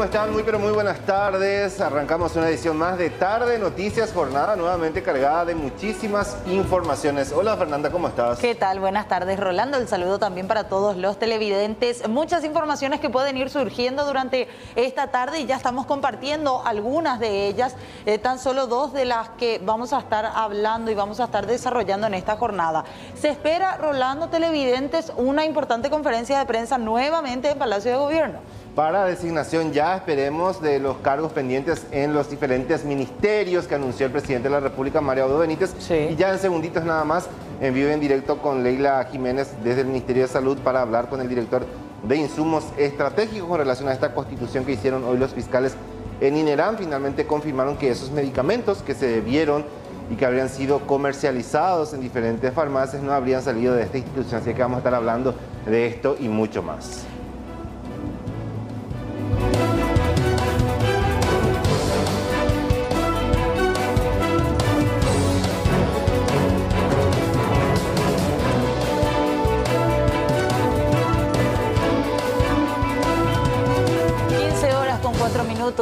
¿Cómo están? Muy pero muy buenas tardes. Arrancamos una edición más de Tarde Noticias, jornada nuevamente cargada de muchísimas informaciones. Hola Fernanda, ¿cómo estás? ¿Qué tal? Buenas tardes, Rolando. El saludo también para todos los televidentes. Muchas informaciones que pueden ir surgiendo durante esta tarde y ya estamos compartiendo algunas de ellas, tan solo dos de las que vamos a estar hablando y vamos a estar desarrollando en esta jornada. Se espera, Rolando, televidentes, una importante conferencia de prensa nuevamente en Palacio de Gobierno. Para designación ya, esperemos, de los cargos pendientes en los diferentes ministerios que anunció el presidente de la República, Mario Abdo Benítez. Sí. Y ya en segunditos nada más, en vivo y en directo con Leila Jiménez desde el Ministerio de Salud para hablar con el director de Insumos Estratégicos con relación a esta constitución que hicieron hoy los fiscales en INERAM. Finalmente confirmaron que esos medicamentos que se vieron y que habrían sido comercializados en diferentes farmacias no habrían salido de esta institución. Así que vamos a estar hablando de esto y mucho más.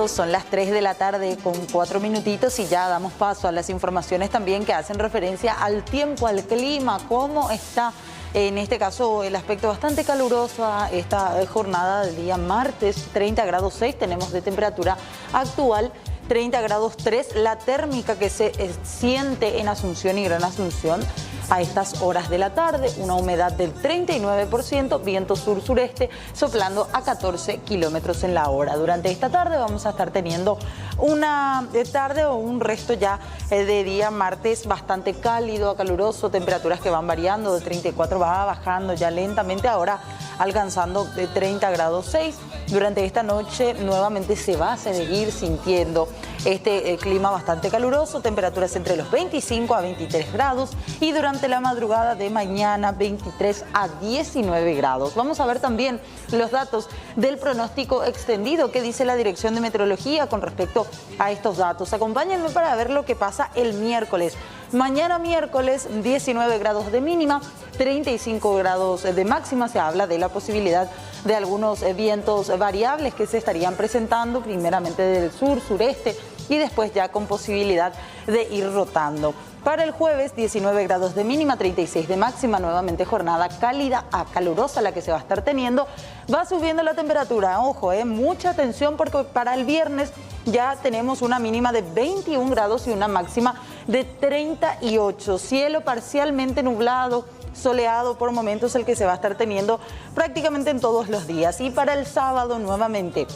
Son las 3 de la tarde con 4 minutitos y ya damos paso a las informaciones también que hacen referencia al tiempo, al clima, cómo está en este caso el aspecto bastante caluroso a esta jornada del día martes. 30 grados 6 tenemos de temperatura actual, 30 grados 3 la térmica que se siente en Asunción y Gran Asunción a estas horas de la tarde, una humedad del 39%, viento sur-sureste soplando a 14 kilómetros en la hora. Durante esta tarde vamos a estar teniendo una tarde o un resto ya de día martes bastante cálido, caluroso, temperaturas que van variando, de 34 va bajando ya lentamente, ahora alcanzando de 30 grados 6. Durante esta noche nuevamente se va a seguir sintiendo este clima bastante caluroso, temperaturas entre los 25 a 23 grados y durante la madrugada de mañana 23 a 19 grados. Vamos a ver también los datos del pronóstico extendido que dice la Dirección de Meteorología con respecto a estos datos. Acompáñenme para ver lo que pasa el miércoles. Mañana miércoles 19 grados de mínima, 35 grados de máxima. Se habla de la posibilidad de algunos vientos variables que se estarían presentando primeramente del sur, sureste y después ya con posibilidad de ir rotando. Para el jueves 19 grados de mínima, 36 de máxima, nuevamente jornada cálida a calurosa la que se va a estar teniendo. Va subiendo la temperatura, ojo, mucha atención porque para el viernes ya tenemos una mínima de 21 grados y una máxima de 38. Cielo parcialmente nublado, soleado por momentos el que se va a estar teniendo prácticamente en todos los días. Y para el sábado nuevamente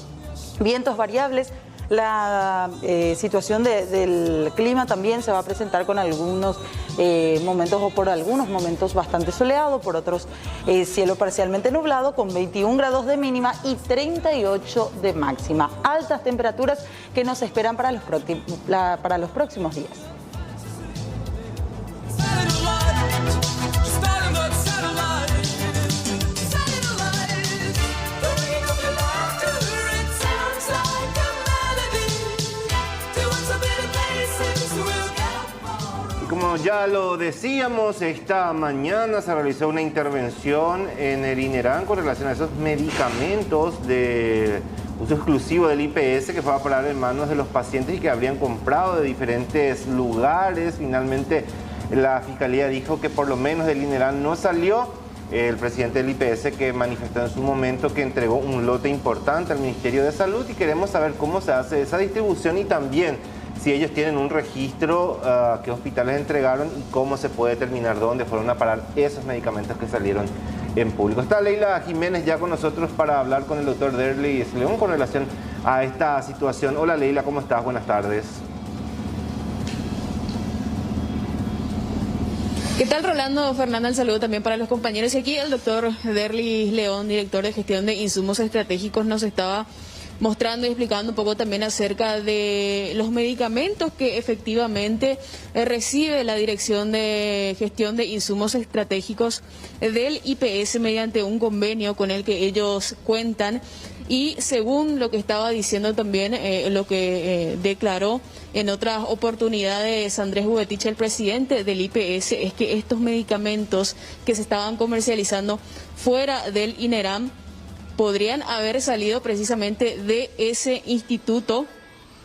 vientos variables. La situación del clima también se va a presentar con algunos momentos o por algunos momentos bastante soleado, por otros cielo parcialmente nublado con 21 grados de mínima y 38 de máxima. Altas temperaturas que nos esperan para los próximos días. Como ya lo decíamos, esta mañana se realizó una intervención en el INERAM con relación a esos medicamentos de uso exclusivo del IPS que fue a parar en manos de los pacientes y que habrían comprado de diferentes lugares. Finalmente la Fiscalía dijo que por lo menos del INERAM no salió. El presidente del IPS que manifestó en su momento que entregó un lote importante al Ministerio de Salud y queremos saber cómo se hace esa distribución y también si ellos tienen un registro, qué hospitales entregaron y cómo se puede determinar dónde fueron a parar esos medicamentos que salieron en público. Está Leila Jiménez ya con nosotros para hablar con el doctor Derly León con relación a esta situación. Hola Leila, ¿cómo estás? Buenas tardes. ¿Qué tal, Rolando? Fernanda, el saludo también para los compañeros. Y aquí el doctor Derly León, director de gestión de insumos estratégicos, nos estaba mostrando y explicando un poco también acerca de los medicamentos que efectivamente recibe la Dirección de Gestión de Insumos Estratégicos del IPS mediante un convenio con el que ellos cuentan. Y según lo que estaba diciendo también, lo que declaró en otras oportunidades Andrés Bubetich, el presidente del IPS, es que estos medicamentos que se estaban comercializando fuera del INERAM podrían haber salido precisamente de ese instituto,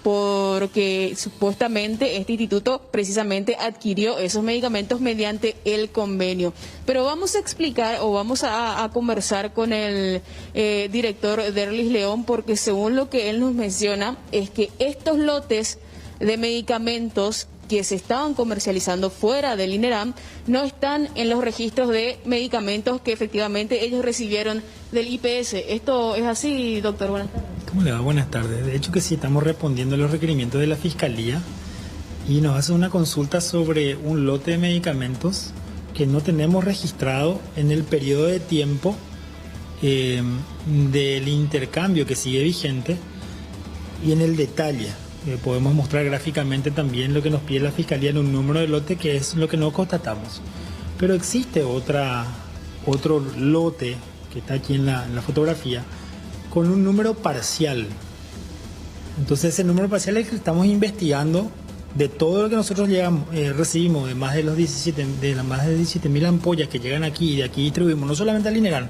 porque supuestamente este instituto precisamente adquirió esos medicamentos mediante el convenio. Pero vamos a explicar o vamos a conversar con el director Derlis León, porque según lo que él nos menciona es que estos lotes de medicamentos que se estaban comercializando fuera del INERAM no están en los registros de medicamentos que efectivamente ellos recibieron del IPS. ¿Esto es así, doctor? Buenas tardes. ¿Cómo le va? Buenas tardes. De hecho que sí, estamos respondiendo a los requerimientos de la Fiscalía y nos hace una consulta sobre un lote de medicamentos que no tenemos registrado en el periodo de tiempo del intercambio que sigue vigente y en el detalle. Podemos mostrar gráficamente también lo que nos pide la Fiscalía en un número de lote, que es lo que no constatamos. Pero existe otro lote que está aquí en la fotografía con un número parcial. Entonces ese número parcial es el que estamos investigando de todo lo que nosotros recibimos de más de 17.000 ampollas que llegan aquí y de aquí distribuimos no solamente al INERAM,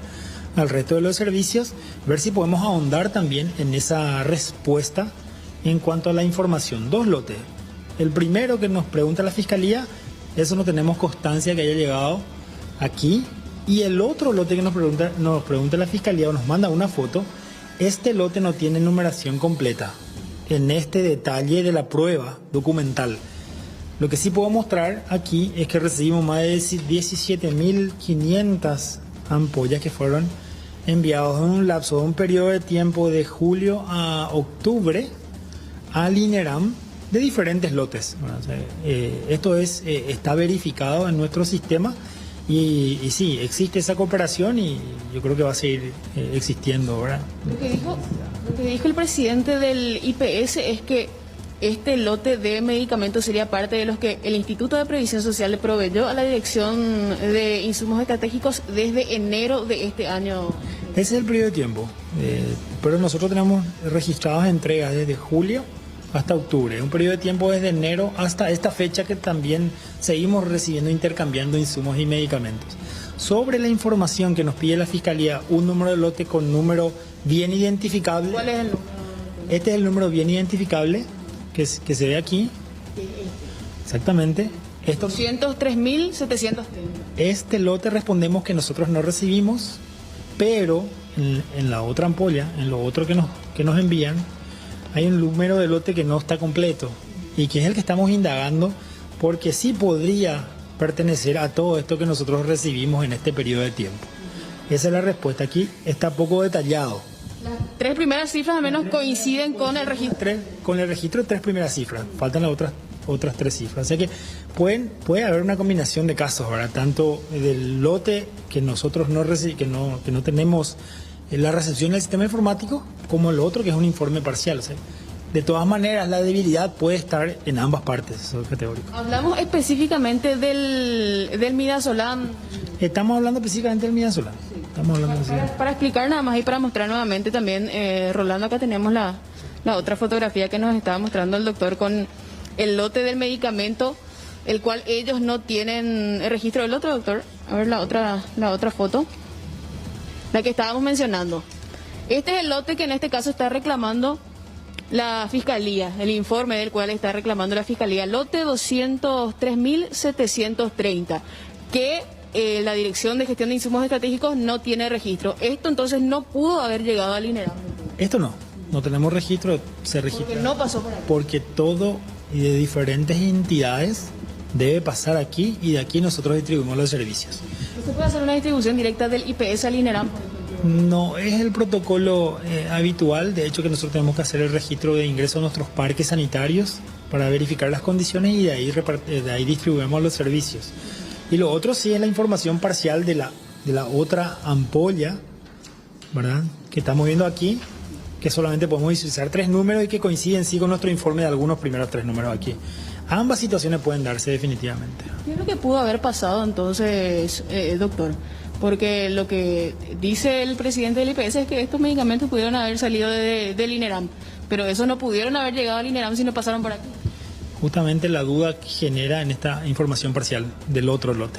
al resto de los servicios, ver si podemos ahondar también en esa respuesta en cuanto a la información. Dos lotes. El primero que nos pregunta la Fiscalía, eso no tenemos constancia que haya llegado aquí. Y el otro lote que nos pregunta la Fiscalía o nos manda una foto, este lote no tiene numeración completa en este detalle de la prueba documental. Lo que sí puedo mostrar aquí es que recibimos más de 17.500 ampollas que fueron enviados en un lapso de un periodo de tiempo de julio a octubre al INERAM de diferentes lotes. Bueno, o sea, esto está verificado en nuestro sistema y sí, existe esa cooperación y yo creo que va a seguir existiendo, ¿verdad? Lo que dijo el presidente del IPS es que este lote de medicamentos sería parte de los que el Instituto de Previsión Social le proveyó a la Dirección de Insumos Estratégicos desde enero de este año. Ese es el periodo de tiempo, pero nosotros tenemos registradas entregas desde julio hasta octubre, un periodo de tiempo desde enero hasta esta fecha que también seguimos recibiendo, intercambiando insumos y medicamentos. Sobre la información que nos pide la Fiscalía, un número de lote con número bien identificable. ¿Cuál es el número? Este es el número bien identificable que se ve aquí. Exactamente. 203.730. Este lote respondemos que nosotros no recibimos, pero en la otra ampolla, en lo otro que nos envían, hay un número de lote que no está completo y que es el que estamos indagando porque sí podría pertenecer a todo esto que nosotros recibimos en este periodo de tiempo. Esa es la respuesta. Aquí está poco detallado. Las tres primeras cifras al menos coinciden con el registro. Con el registro de tres primeras cifras. Faltan las otras tres cifras. O sea que puede haber una combinación de casos, ¿verdad? Tanto del lote que nosotros no tenemos la recepción del sistema informático, como el otro que es un informe parcial. O sea, de todas maneras, la debilidad puede estar en ambas partes, eso es categórico. Hablamos específicamente del midazolam. Estamos hablando específicamente del midazolam. Sí. Estamos hablando para explicar nada más y para mostrar nuevamente también, Rolando, acá tenemos la otra fotografía que nos estaba mostrando el doctor con el lote del medicamento, el cual ellos no tienen el registro del otro, doctor. A ver la otra foto, la que estábamos mencionando. Este es el lote que en este caso está reclamando la Fiscalía, el informe del cual está reclamando la Fiscalía, lote 203.730, que la Dirección de Gestión de Insumos Estratégicos no tiene registro. Esto entonces no pudo haber llegado al INERAM. Esto no tenemos registro, se registra. Porque no pasó por aquí. Porque todo y de diferentes entidades debe pasar aquí y de aquí nosotros distribuimos los servicios. ¿Usted puede hacer una distribución directa del IPS al INERAM? No es el protocolo habitual, de hecho que nosotros tenemos que hacer el registro de ingreso a nuestros parques sanitarios para verificar las condiciones y de ahí distribuimos los servicios. Y lo otro sí es la información parcial de la otra ampolla, ¿verdad? Que estamos viendo aquí, que solamente podemos visualizar tres números y que coinciden sí con nuestro informe de algunos primeros tres números aquí. Ambas situaciones pueden darse definitivamente. ¿Qué es lo que pudo haber pasado entonces, doctor? Porque lo que dice el presidente del IPS es que estos medicamentos pudieron haber salido del INERAM, pero esos no pudieron haber llegado al INERAM si no pasaron por aquí. Justamente la duda que genera en esta información parcial del otro lote,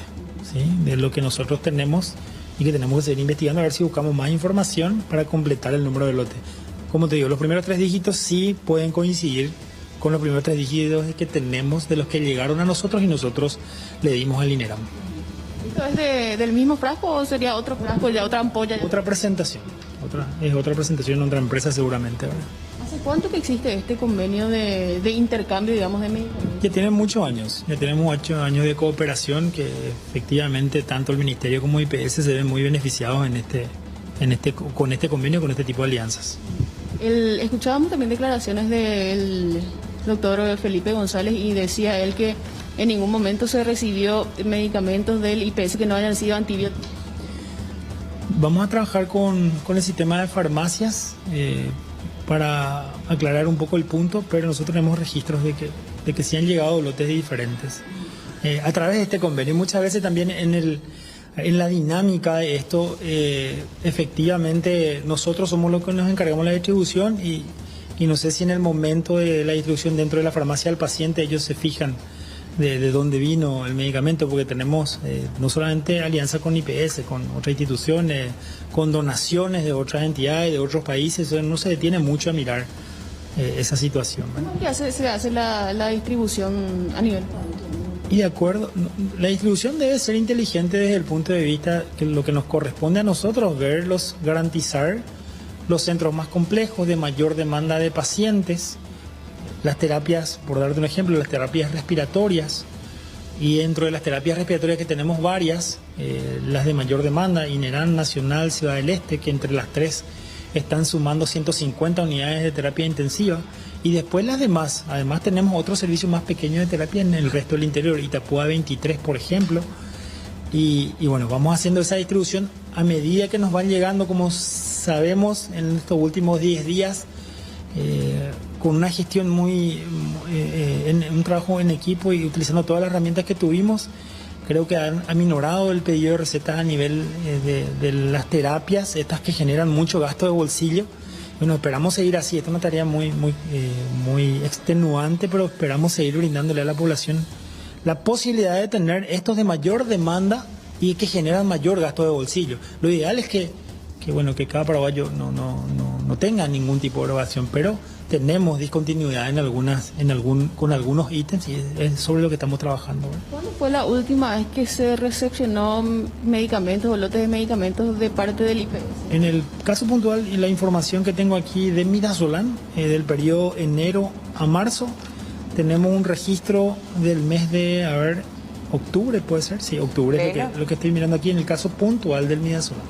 ¿sí? De lo que nosotros tenemos y que tenemos que seguir investigando a ver si buscamos más información para completar el número de lote. Como te digo, los primeros 3 dígitos sí pueden coincidir con los primeros 3 dígitos que tenemos de los que llegaron a nosotros y nosotros le dimos al INERAM. ¿Esto es del mismo frasco o sería otro frasco, ya otra ampolla? Otra presentación, otra presentación en otra empresa seguramente, ¿verdad? ¿Hace cuánto que existe este convenio de intercambio, digamos, de medicamentos? Ya tienen muchos años, ya tenemos 8 años de cooperación que efectivamente tanto el Ministerio como IPS se ven muy beneficiados con este convenio, con este tipo de alianzas. Escuchábamos también declaraciones del doctor Felipe González y decía él que en ningún momento se recibió medicamentos del IPS que no hayan sido antibióticos. Vamos a trabajar con el sistema de farmacias para aclarar un poco el punto, pero nosotros tenemos registros de que sí han llegado lotes diferentes. A través de este convenio, muchas veces también en la dinámica de esto, efectivamente nosotros somos los que nos encargamos de la distribución y no sé si en el momento de la distribución dentro de la farmacia del paciente ellos se fijan de dónde vino el medicamento, porque tenemos no solamente alianza con IPS, con otras instituciones, con donaciones de otras entidades, de otros países, no se detiene mucho a mirar esa situación, ¿verdad? ¿Cómo se hace la distribución a nivel? Y de acuerdo, la distribución debe ser inteligente desde el punto de vista que lo que nos corresponde a nosotros, garantizar los centros más complejos, de mayor demanda de pacientes, las terapias, por darte un ejemplo, las terapias respiratorias, y dentro de las terapias respiratorias que tenemos varias, las de mayor demanda, INERAN, Nacional, Ciudad del Este, que entre las 3 están sumando 150 unidades de terapia intensiva, y después las demás. Además tenemos otros servicios más pequeños de terapia en el resto del interior, Itapúa 23 por ejemplo, y bueno, vamos haciendo esa distribución a medida que nos van llegando, como sabemos en estos últimos 10 días, con una gestión un trabajo en equipo y utilizando todas las herramientas que tuvimos. Creo que han aminorado el pedido de recetas a nivel de las terapias, estas que generan mucho gasto de bolsillo. Bueno, esperamos seguir así. Esta es una tarea muy extenuante, pero esperamos seguir brindándole a la población la posibilidad de tener estos de mayor demanda y que generan mayor gasto de bolsillo. Lo ideal es que cada paraguayo no tenga ningún tipo de erogación, pero tenemos discontinuidad con algunos ítems y es sobre lo que estamos trabajando. ¿Cuándo fue la última vez que se recepcionó medicamentos o lotes de medicamentos de parte del IPS? En el caso puntual y la información que tengo aquí de Midazolam, del periodo enero a marzo, tenemos un registro del mes de, octubre puede ser, sí, octubre es lo que estoy mirando aquí en el caso puntual del Midazolam.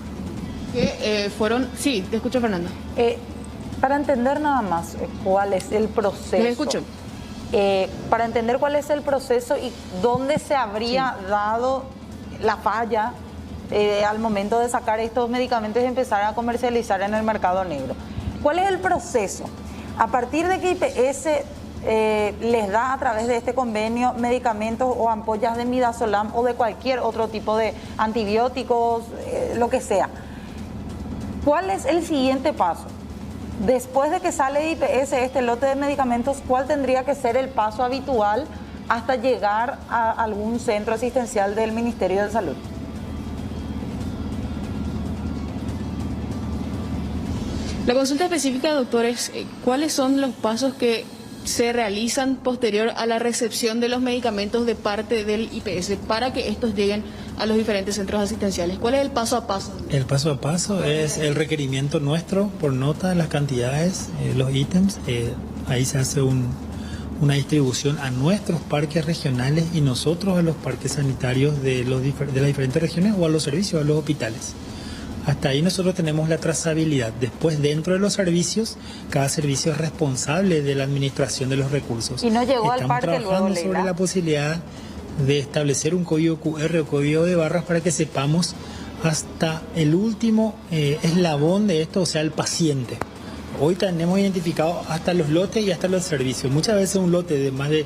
Sí, te escucho, Fernanda. Para entender nada más cuál es el proceso. Les escucho. Para entender cuál es el proceso y dónde se habría dado la falla al momento de sacar estos medicamentos y empezar a comercializar en el mercado negro. ¿Cuál es el proceso? A partir de que IPS les da a través de este convenio medicamentos o ampollas de Midazolam o de cualquier otro tipo de antibióticos, lo que sea. ¿Cuál es el siguiente paso? Después de que sale de IPS este lote de medicamentos, ¿cuál tendría que ser el paso habitual hasta llegar a algún centro asistencial del Ministerio de Salud? La consulta específica, doctor, es ¿cuáles son los pasos que se realizan posterior a la recepción de los medicamentos de parte del IPS para que estos lleguen a los diferentes centros asistenciales? ¿Cuál es el paso a paso? El paso a paso es el requerimiento nuestro por nota, las cantidades, los ítems. Ahí se hace una distribución a nuestros parques regionales y nosotros a los parques sanitarios de las diferentes regiones o a los servicios, a los hospitales. Hasta ahí nosotros tenemos la trazabilidad. Después, dentro de los servicios, cada servicio es responsable de la administración de los recursos. Y no llegó al parque luego, Estamos trabajando sobre la posibilidad de establecer un código QR o código de barras para que sepamos hasta el último eslabón de esto, o sea, el paciente. Hoy tenemos identificado hasta los lotes y hasta los servicios. Muchas veces un lote de más de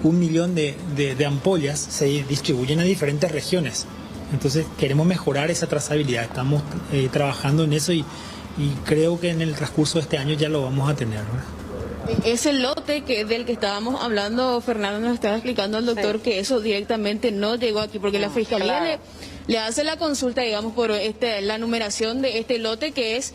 1 millón de ampollas se distribuyen a diferentes regiones. Entonces queremos mejorar esa trazabilidad, estamos trabajando en eso y creo que en el transcurso de este año ya lo vamos a tener, ¿verdad? Ese lote del que estábamos hablando, Fernando nos estaba explicando al doctor, sí, que eso directamente no llegó aquí, porque la Fiscalía le hace la consulta, digamos, por la numeración de este lote que es,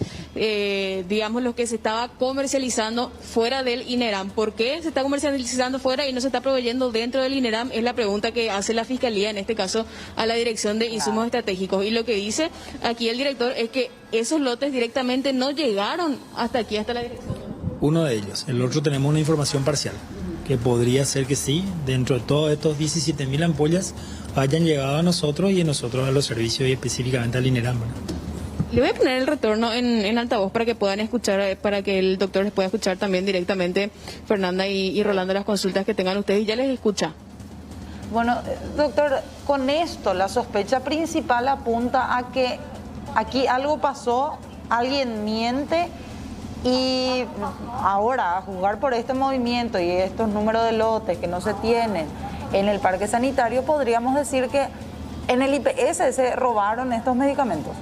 digamos, lo que se estaba comercializando fuera del INERAM. ¿Por qué se está comercializando fuera y no se está proveyendo dentro del INERAM? Es la pregunta que hace la Fiscalía, en este caso, a la Dirección de Insumos Estratégicos. Y lo que dice aquí el director es que esos lotes directamente no llegaron hasta aquí, hasta la dirección. Uno de ellos. El otro tenemos una información parcial, que podría ser que sí, dentro de todos estos 17.000 ampollas hayan llegado a nosotros y nosotros a los servicios y específicamente al INERAM. Le voy a poner el retorno en altavoz para que puedan escuchar, para que el doctor les pueda escuchar también directamente, Fernanda y Rolando, las consultas que tengan ustedes, y ya les escucha. Bueno, doctor, con esto la sospecha principal apunta a que aquí algo pasó, alguien miente. Y ahora, a jugar por este movimiento y estos números de lotes que no se tienen en el parque sanitario, podríamos decir que en el IPS se robaron estos medicamentos.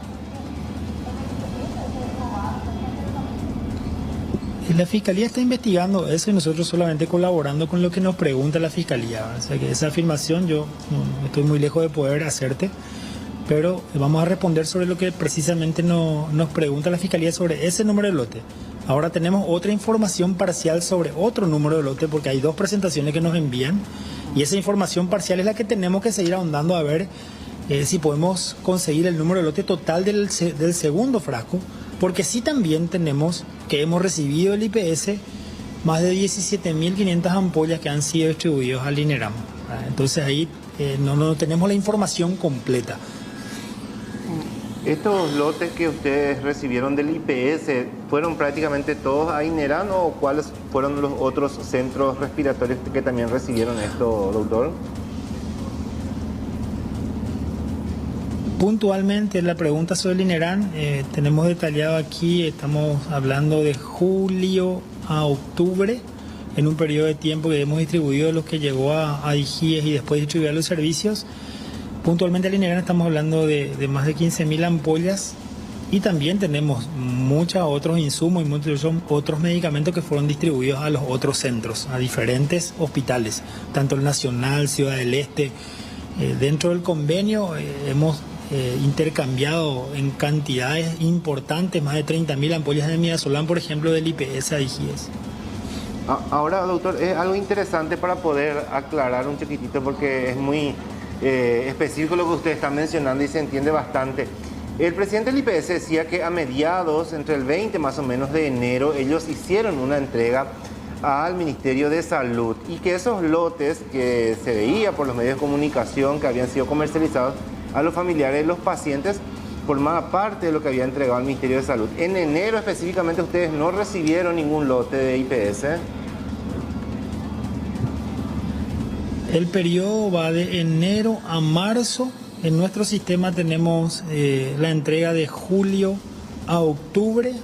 La Fiscalía está investigando eso y nosotros solamente colaborando con lo que nos pregunta la Fiscalía. O sea que esa afirmación yo no estoy muy lejos de poder hacerte, pero vamos a responder sobre lo que precisamente nos pregunta la Fiscalía sobre ese número de lote. Ahora tenemos otra información parcial sobre otro número de lote porque hay dos presentaciones que nos envían y esa información parcial es la que tenemos que seguir ahondando a ver si podemos conseguir el número de lote total del segundo frasco, porque sí también tenemos que hemos recibido el IPS más de 17.500 ampollas que han sido distribuidos al INERAM. Entonces ahí no tenemos la información completa. ¿Estos lotes que ustedes recibieron del IPS fueron prácticamente todos a INERAM o cuáles fueron los otros centros respiratorios que también recibieron esto, doctor? Puntualmente la pregunta sobre el INERAM, tenemos detallado aquí, estamos hablando de julio a octubre, en un periodo de tiempo que hemos distribuido los que llegó a DIGIES y después distribuido a los servicios. Puntualmente al INERAM estamos hablando de más de 15.000 ampollas y también tenemos muchos otros insumos y muchos otros medicamentos que fueron distribuidos a los otros centros, a diferentes hospitales, tanto el Nacional, Ciudad del Este. Dentro del convenio hemos intercambiado en cantidades importantes, más de 30.000 ampollas de midazolam, por ejemplo, del IPS a DIGIES. Ahora, doctor, es algo interesante para poder aclarar un chiquitito porque es muy específico lo que usted está mencionando y se entiende bastante. El presidente del IPS decía que a mediados, entre el 20 más o menos de enero, ellos hicieron una entrega al Ministerio de Salud y que esos lotes que se veía por los medios de comunicación que habían sido comercializados a los familiares de los pacientes formaba parte de lo que había entregado al Ministerio de Salud. En enero específicamente ustedes no recibieron ningún lote de IPS. El periodo va de enero a marzo. En nuestro sistema tenemos la entrega de julio a octubre.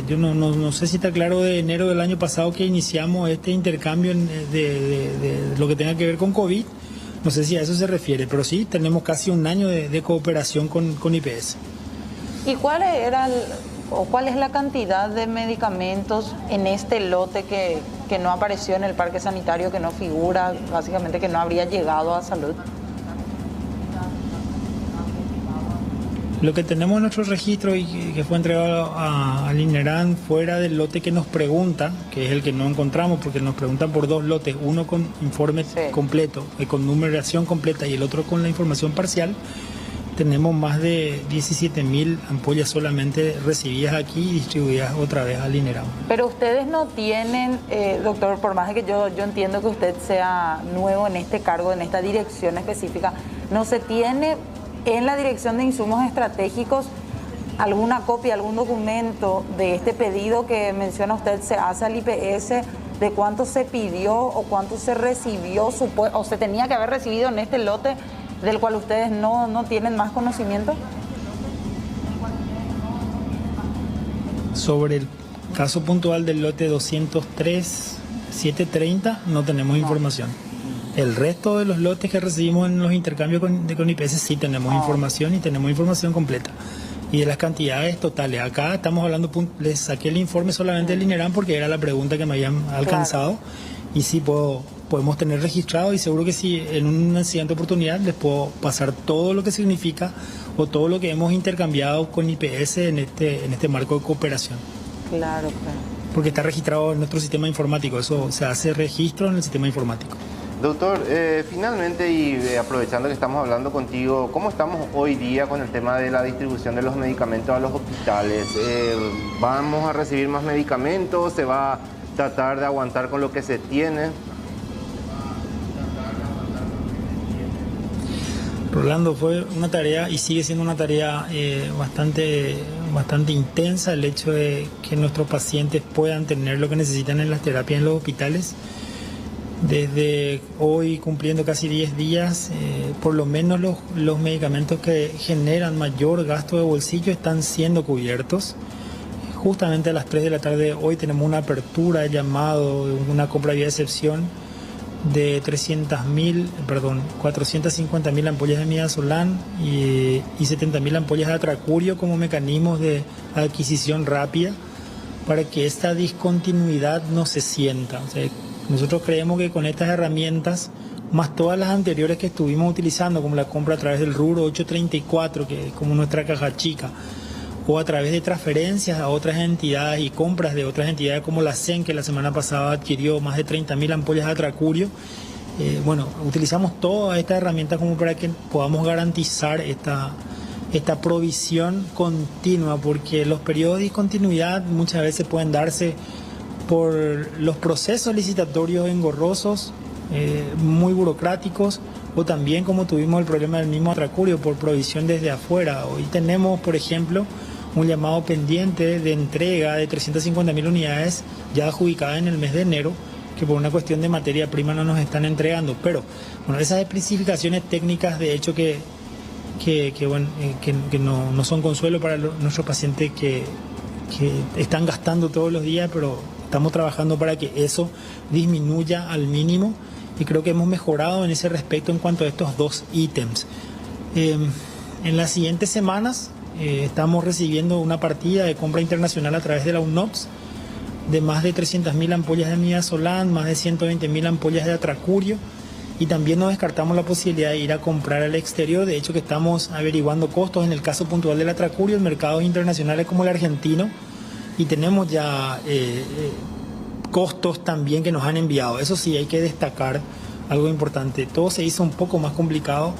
Yo no sé si está claro de enero del año pasado que iniciamos este intercambio de lo que tenga que ver con COVID. No sé si a eso se refiere, pero sí, tenemos casi un año de cooperación con IPS. ¿Y cuál es la cantidad de medicamentos en este lote que no apareció en el parque sanitario, que no figura, básicamente que no habría llegado a salud? Lo que tenemos en nuestro registro y que fue entregado al INERAM fuera del lote que nos pregunta, que es el que no encontramos porque nos preguntan por dos lotes, uno con informe completo, con numeración completa y el otro con la información parcial, tenemos más de 17.000 ampollas solamente recibidas aquí y distribuidas otra vez al INERAM. Pero ustedes no tienen, doctor, por más de que yo entiendo que usted sea nuevo en este cargo, en esta dirección específica, no se tiene en la Dirección de Insumos Estratégicos alguna copia, algún documento de este pedido que menciona usted se hace al IPS, de cuánto se pidió o cuánto se recibió o se tenía que haber recibido en este lote del cual ustedes no tienen más conocimiento? Sobre el caso puntual del lote 203-730 no tenemos información. El resto de los lotes que recibimos en los intercambios con IPS sí tenemos información y tenemos información completa. Y de las cantidades totales, acá estamos hablando, les saqué el informe solamente del INERAM porque era la pregunta que me habían alcanzado y sí puedo podemos tener registrado, y seguro que si en una siguiente oportunidad les puedo pasar todo lo que significa o todo lo que hemos intercambiado con IPS en este marco de cooperación. Claro, claro. Porque está registrado en nuestro sistema informático, eso se hace registro en el sistema informático. Doctor, finalmente y aprovechando que estamos hablando contigo, ¿cómo estamos hoy día con el tema de la distribución de los medicamentos a los hospitales? ¿Vamos a recibir más medicamentos? ¿Se va a tratar de aguantar con lo que se tiene? Rolando, fue una tarea y sigue siendo una tarea bastante intensa el hecho de que nuestros pacientes puedan tener lo que necesitan en las terapias en los hospitales. Desde hoy, cumpliendo casi 10 días, por lo menos los medicamentos que generan mayor gasto de bolsillo están siendo cubiertos. Justamente a las 3 de la tarde hoy tenemos una apertura de llamado, una compra vía excepción de 450.000 ampollas de midazolam y 70.000 ampollas de atracurio como mecanismos de adquisición rápida para que esta discontinuidad no se sienta. O sea, nosotros creemos que con estas herramientas, más todas las anteriores que estuvimos utilizando, como la compra a través del rubro 834, que es como nuestra caja chica, o a través de transferencias a otras entidades y compras de otras entidades como la CEN, que la semana pasada adquirió más de 30.000 ampollas de atracurio. Utilizamos todas estas herramientas como para que podamos garantizar esta provisión continua, porque los periodos de discontinuidad muchas veces pueden darse por los procesos licitatorios engorrosos, muy burocráticos, o también como tuvimos el problema del mismo atracurio por provisión desde afuera. Hoy tenemos, por ejemplo, un llamado pendiente de entrega de 350.000 unidades ya adjudicadas en el mes de enero, que por una cuestión de materia prima no nos están entregando. Pero bueno, esas especificaciones técnicas, de hecho, que no son consuelo para nuestros pacientes que están gastando todos los días, pero estamos trabajando para que eso disminuya al mínimo, y creo que hemos mejorado en ese respecto en cuanto a estos dos ítems. En las siguientes semanas estamos recibiendo una partida de compra internacional a través de la UNOPS de más de 300.000 ampollas de midazolam, más de 120.000 ampollas de atracurio, y también no descartamos la posibilidad de ir a comprar al exterior. De hecho, que estamos averiguando costos en el caso puntual del atracurio en mercados internacionales como el argentino, y tenemos ya costos también que nos han enviado. Eso sí, hay que destacar algo importante. Todo se hizo un poco más complicado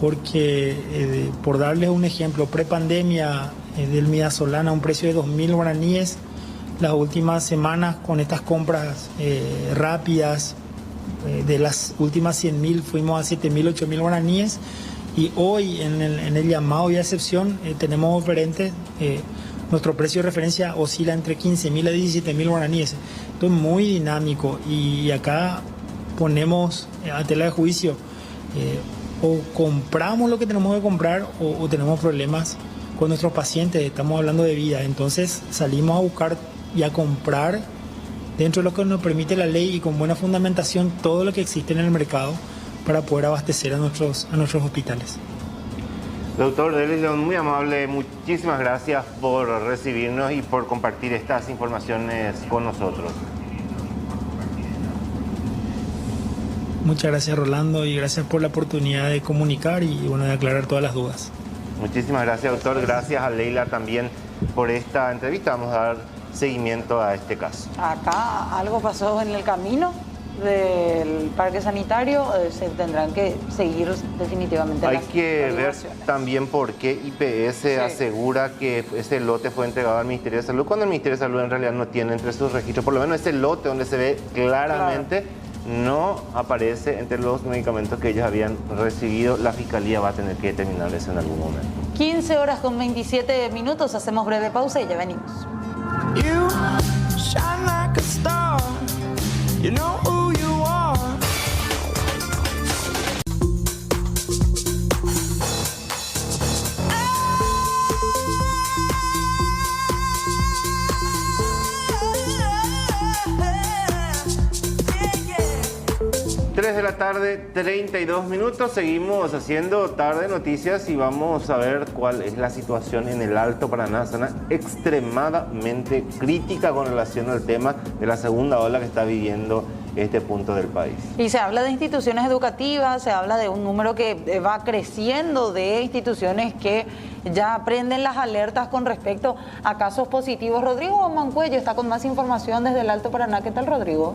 porque, por darles un ejemplo, prepandemia del midazolam a un precio de 2.000 guaraníes, las últimas semanas con estas compras rápidas, de las últimas 100.000 fuimos a 7.000, 8.000 guaraníes, y hoy en el llamado y excepción tenemos oferentes. Nuestro precio de referencia oscila entre 15.000 a 17.000 guaraníes. Esto es muy dinámico, y acá ponemos a tela de juicio, o compramos lo que tenemos que comprar o tenemos problemas con nuestros pacientes. Estamos hablando de vida, entonces salimos a buscar y a comprar dentro de lo que nos permite la ley y con buena fundamentación todo lo que existe en el mercado para poder abastecer a nuestros hospitales. Doctor Derlis León, muy amable, muchísimas gracias por recibirnos y por compartir estas informaciones con nosotros. Muchas gracias, Rolando, y gracias por la oportunidad de comunicar y de aclarar todas las dudas. Muchísimas gracias, doctor. Gracias a Leila también por esta entrevista. Vamos a dar seguimiento a este caso. Acá algo pasó en el camino del parque sanitario, se tendrán que seguir definitivamente. Hay que ver también por qué IPS asegura que ese lote fue entregado al Ministerio de Salud, cuando el Ministerio de Salud en realidad no tiene entre sus registros, por lo menos ese lote donde se ve claramente, no aparece entre los medicamentos que ellos habían recibido. La Fiscalía va a tener que determinar eso en algún momento. 15 horas con 27 minutos, hacemos breve pausa y ya venimos. You shine like a star. You know who you are. 3 de la tarde, 32 minutos. Seguimos haciendo Tarde Noticias y vamos a ver cuál es la situación en el Alto Paraná. Zona extremadamente crítica con relación al tema de la segunda ola que está viviendo este punto del país. Y se habla de instituciones educativas, se habla de un número que va creciendo de instituciones que ya prenden las alertas con respecto a casos positivos. Rodrigo Mancuello está con más información desde el Alto Paraná. ¿Qué tal, Rodrigo?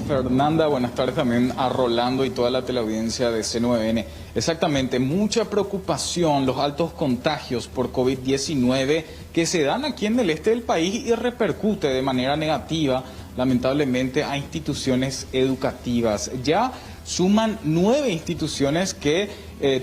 Fernanda, buenas tardes también a Rolando y toda la teleaudiencia de C9N. Exactamente, mucha preocupación, los altos contagios por COVID-19 que se dan aquí en el este del país y repercute de manera negativa, lamentablemente, a instituciones educativas. Ya suman 9 instituciones que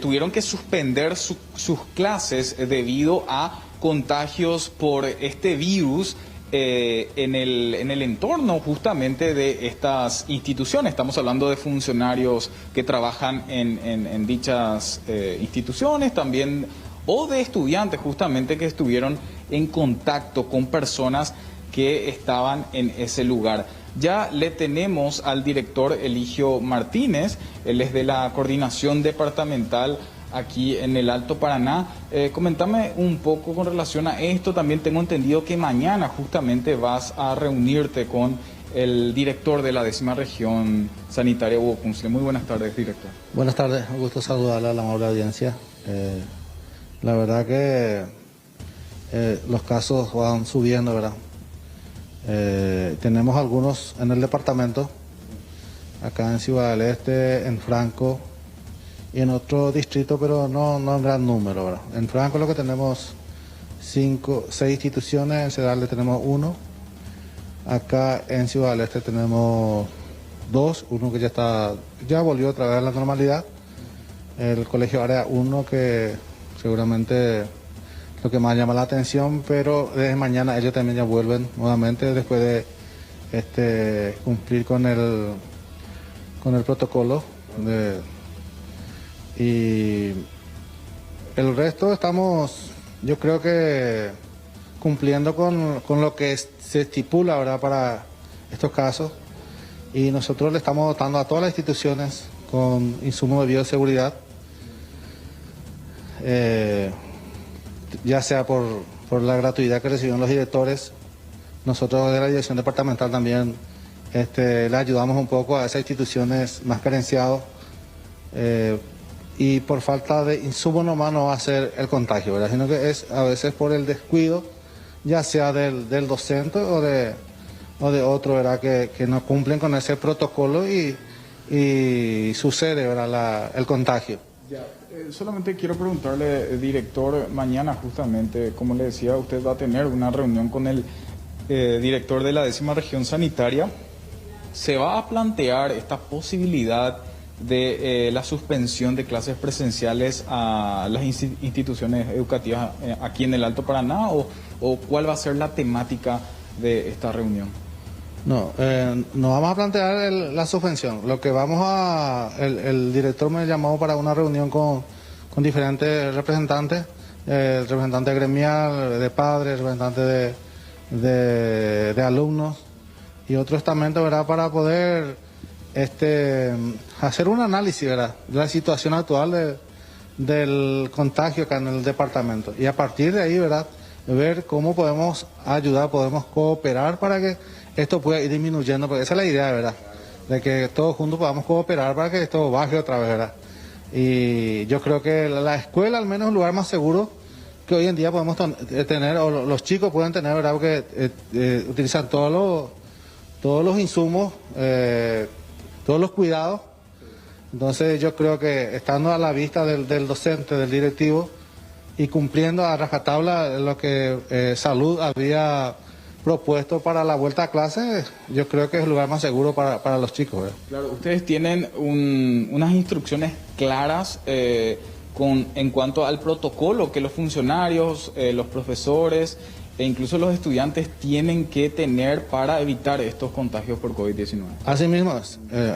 tuvieron que suspender sus clases debido a contagios por este virus. En el entorno justamente de estas instituciones. Estamos hablando de funcionarios que trabajan en dichas instituciones también, o de estudiantes justamente que estuvieron en contacto con personas que estaban en ese lugar. Ya le tenemos al director Eligio Martínez, él es de la Coordinación Departamental aquí en el Alto Paraná. Comentame un poco con relación a esto. También tengo entendido que mañana justamente vas a reunirte con el director de la 10ª Región Sanitaria, Hugo Kunzle. Muy buenas tardes, director. Buenas tardes, un gusto saludarle a la amable audiencia. La verdad que los casos van subiendo, ¿verdad? Tenemos algunos en el departamento, acá en Ciudad del Este, en Franco, y en otro distrito, pero no en gran número, ¿verdad? En Franco lo que tenemos 6 instituciones, en Cedral tenemos 1, acá en Ciudad del Este tenemos 2, uno que ya volvió otra vez a la normalidad, el Colegio Área 1, que seguramente lo que más llama la atención, pero desde mañana ellos también ya vuelven nuevamente después de cumplir con el protocolo y el resto estamos, yo creo que cumpliendo con lo que se estipula, ¿verdad?, para estos casos, y nosotros le estamos dotando a todas las instituciones con insumos de bioseguridad, ya sea por la gratuidad que recibieron los directores. Nosotros de la dirección departamental también le ayudamos un poco a esas instituciones más carenciadas, y por falta de insumo nomás no va a ser el contagio, ¿verdad?, sino que es a veces por el descuido, ya sea del docente o de otro, ¿verdad?, que no cumplen con ese protocolo y sucede, ¿verdad?, el contagio. Ya, solamente quiero preguntarle, director, mañana justamente, como le decía, usted va a tener una reunión con el director de la 10ª Región Sanitaria. ¿Se va a plantear esta posibilidad de la suspensión de clases presenciales a las instituciones educativas aquí en el Alto Paraná, o cuál va a ser la temática de esta reunión? No vamos a plantear la suspensión. Lo que el director me llamó para una reunión con diferentes representantes, el representante gremial, de padres, representante de alumnos y otro estamento, ¿verdad?, para poder hacer un análisis, ¿verdad?, de la situación actual del contagio acá en el departamento, y a partir de ahí, ¿verdad?, ver cómo podemos ayudar, podemos cooperar para que esto pueda ir disminuyendo, porque esa es la idea, ¿verdad?, de que todos juntos podamos cooperar para que esto baje otra vez, ¿verdad? Y yo creo que la escuela al menos es un lugar más seguro que hoy en día podemos tener, o los chicos pueden tener, ¿verdad?, porque utilizan todos los insumos, todos los cuidados. Entonces yo creo que estando a la vista del docente, del directivo, y cumpliendo a rajatabla lo que Salud había propuesto para la vuelta a clase, yo creo que es el lugar más seguro para los chicos, ¿verdad? Claro, ustedes tienen unas instrucciones claras en cuanto al protocolo que los funcionarios, los profesores e incluso los estudiantes tienen que tener para evitar estos contagios por COVID-19. Así mismo,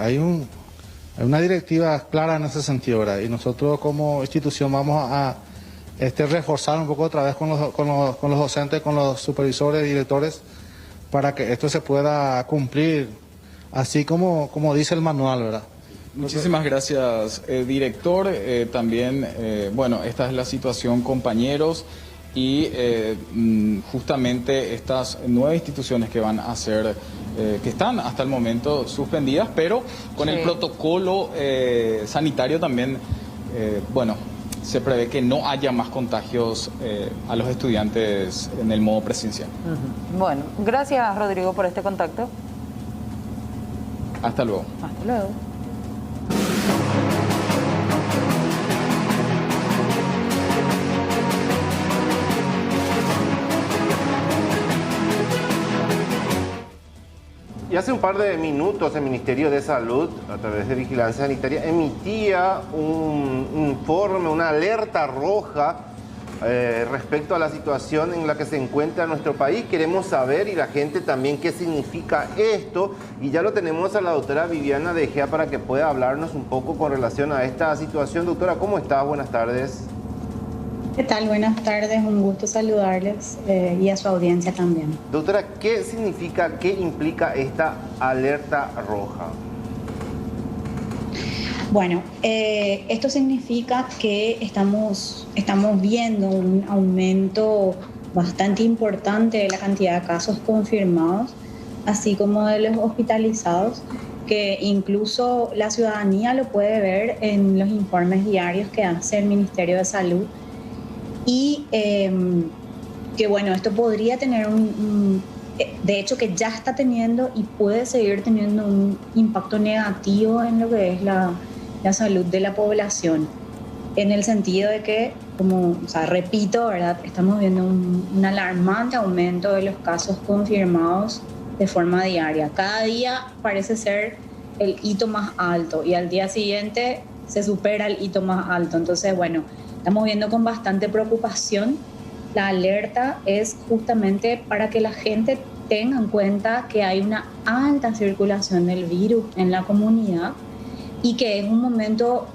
hay una directiva clara en ese sentido, ¿verdad? Y nosotros como institución vamos a reforzar un poco otra vez con los docentes, con los supervisores y directores, para que esto se pueda cumplir así como dice el manual, ¿verdad? Muchísimas gracias, director. También, bueno, esta es la situación, compañeros, y justamente estas 9 instituciones que van a ser que están hasta el momento suspendidas, pero con el protocolo sanitario también, se prevé que no haya más contagios a los estudiantes en el modo presencial. Bueno, gracias Rodrigo por este contacto. Hasta luego. Hasta luego. Y hace un par de minutos el Ministerio de Salud, a través de Vigilancia Sanitaria, emitía un informe, una alerta roja respecto a la situación en la que se encuentra nuestro país. Queremos saber, y la gente también, qué significa esto. Y ya lo tenemos a la doctora Viviana De Gea para que pueda hablarnos un poco con relación a esta situación. Doctora, ¿cómo está? Buenas tardes. ¿Qué tal? Buenas tardes, un gusto saludarles y a su audiencia también. Doctora, ¿qué significa, qué implica esta alerta roja? Bueno, esto significa que estamos viendo un aumento bastante importante de la cantidad de casos confirmados, así como de los hospitalizados, que incluso la ciudadanía lo puede ver en los informes diarios que hace el Ministerio de Salud. Y que bueno, esto podría tener de hecho que ya está teniendo y puede seguir teniendo un impacto negativo en lo que es la salud de la población, en el sentido de que, repito, ¿verdad? Estamos viendo un alarmante aumento de los casos confirmados de forma diaria. Cada día parece ser el hito más alto y al día siguiente se supera el hito más alto. Entonces, bueno, estamos viendo con bastante preocupación. La alerta es justamente para que la gente tenga en cuenta que hay una alta circulación del virus en la comunidad y que es un momento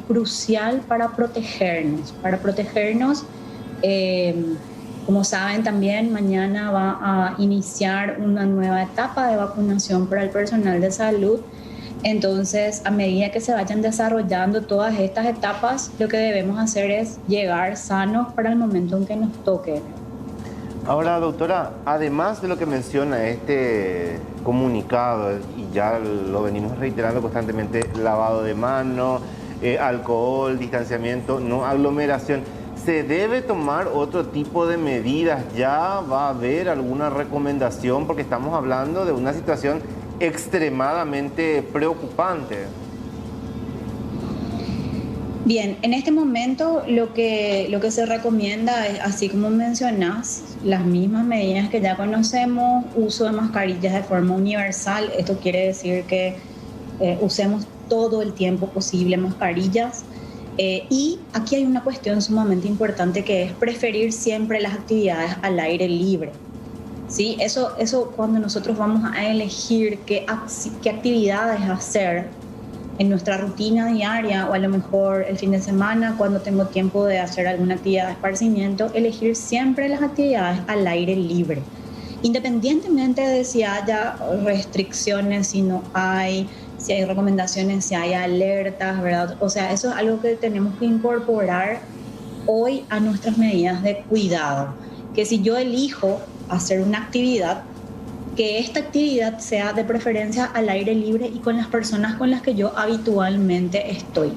crucial para protegernos. Como saben también, mañana va a iniciar una nueva etapa de vacunación para el personal de salud. Entonces, a medida que se vayan desarrollando todas estas etapas, lo que debemos hacer es llegar sanos para el momento en que nos toque. Ahora, doctora, además de lo que menciona este comunicado, y ya lo venimos reiterando constantemente, lavado de manos, alcohol, distanciamiento, no aglomeración, ¿se debe tomar otro tipo de medidas? ¿Ya va a haber alguna recomendación? Porque estamos hablando de una situación extremadamente preocupante. Bien, en este momento lo que se recomienda es, así como mencionás, las mismas medidas que ya conocemos, uso de mascarillas de forma universal. Esto quiere decir que usemos todo el tiempo posible mascarillas. Y aquí hay una cuestión sumamente importante, que es preferir siempre las actividades al aire libre. ¿Sí? Eso cuando nosotros vamos a elegir qué actividades hacer en nuestra rutina diaria, o a lo mejor el fin de semana cuando tengo tiempo de hacer alguna actividad de esparcimiento, elegir siempre las actividades al aire libre, independientemente de si haya restricciones, si hay recomendaciones, si hay alertas, ¿verdad? O sea, eso es algo que tenemos que incorporar hoy a nuestras medidas de cuidado, que si yo elijo hacer una actividad, que esta actividad sea de preferencia al aire libre y con las personas con las que yo habitualmente estoy.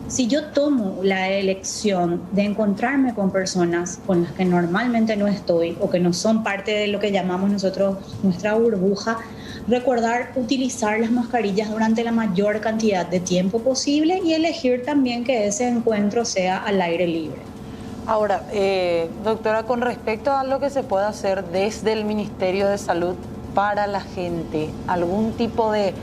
Si yo tomo la elección de encontrarme con personas con las que normalmente no estoy o que no son parte de lo que llamamos nosotros nuestra burbuja, recordar utilizar las mascarillas durante la mayor cantidad de tiempo posible y elegir también que ese encuentro sea al aire libre. Ahora, doctora, con respecto a lo que se puede hacer desde el Ministerio de Salud para la gente, ¿algún tipo de